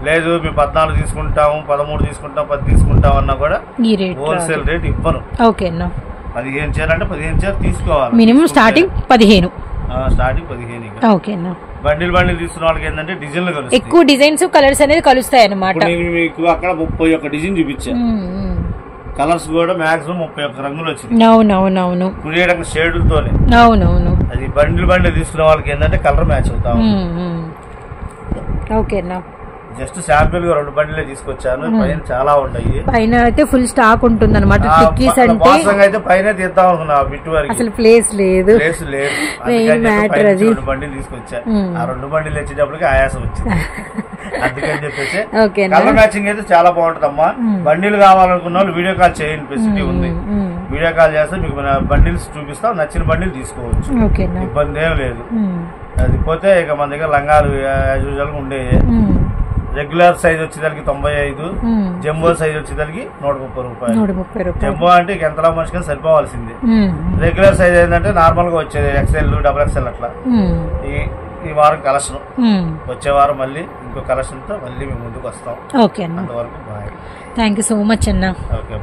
S3: లేదు మేము 14 తీసుకుంటాము, 13 తీసుకుంటాం, 10 తీసుకుంటాం అన్నా కూడా హోల్సేల్ రేట్ ఇవ్వను.
S2: ఓకేనా.
S3: 15 చీర అంటే 15 చీర తీసుకోవాలి.
S2: Minimum starting 15.
S3: స్టార్టింగ్ 15.
S2: ఓకే అన్న.
S3: బండిల్ తీసుకున్న వాళ్ళకి ఏంటంటే డిజైన్లు కలుస్తాయి,
S2: ఎక్కువ డిజైన్స్ కలర్స్ అనేది కలుస్తాయి అన్నమాట.
S3: మీకు అక్కడ 31 డిజైన్ చూపించా. కలర్స్ కూడా మాక్సిమం 31 రంగులు వచ్చింది.
S2: అవునవునవును.
S3: కుడియడం షేడులతోనే.
S2: అవునవును.
S3: అది బండిల్ తీసుకున్న వాళ్ళకి ఏంటంటే కలర్ మ్యాచ్ అవుతా.
S2: ఓకే అన్న.
S3: జస్ట్ శాంపిల్ గా 2 బండిలే తీసుకొచ్చాను. పైన చాలా ఉన్నాయి.
S2: పైన అయితే ఫుల్ స్టాక్ ఉంటుంది అనమాట. టిక్కీస్ అంటే
S3: అయితే పైన తీద్దాం అనుకున్నా, బిట్టు వరకు
S2: అసలు ప్లేస్ లేదు.
S3: 2 బండిలు తీసుకొచ్చా. ఆ 2 బండిలు వచ్చేటప్పటికి ఆయాసం వచ్చింది. అందుకని చెప్పేసి కలర్ మ్యాచింగ్ అయితే చాలా బాగుంటదమ్మా. బండిలు కావాలనుకున్న వాళ్ళు వీడియో కాల్ చేయండి, ఫెసిలిటీ ఉంది. వీడియో కాల్ చేస్తే మీకు బండిల్స్ చూపిస్తాం, నచ్చిన బండిలు తీసుకోవచ్చు, ఇబ్బంది ఏం లేదు. అది పోతే ఇక మన దగ్గర లంగాలు యాజ్ యూజువల్ గా ఉండేవి. రెగ్యులర్ సైజ్ వచ్చేదానికి 95, జంబో సైజ్ వచ్చేదానికి 130 రూపాయలు. జంబో అంటే ఇక ఎంతలా మనిషికి సరిపోవాల్సింది. రెగ్యులర్ సైజ్ ఏంటంటే నార్మల్ గా వచ్చేది XL, XXL అట్లా. ఈ వారం కలెక్షన్, వచ్చే వారం మళ్ళీ ఇంకో కలెక్షన్ తో మళ్ళీ మేము ముందుకు వస్తాం.
S2: ఓకే,
S3: అంతవరకు bye.
S2: Thank you so much అన్న.
S3: ఓకే.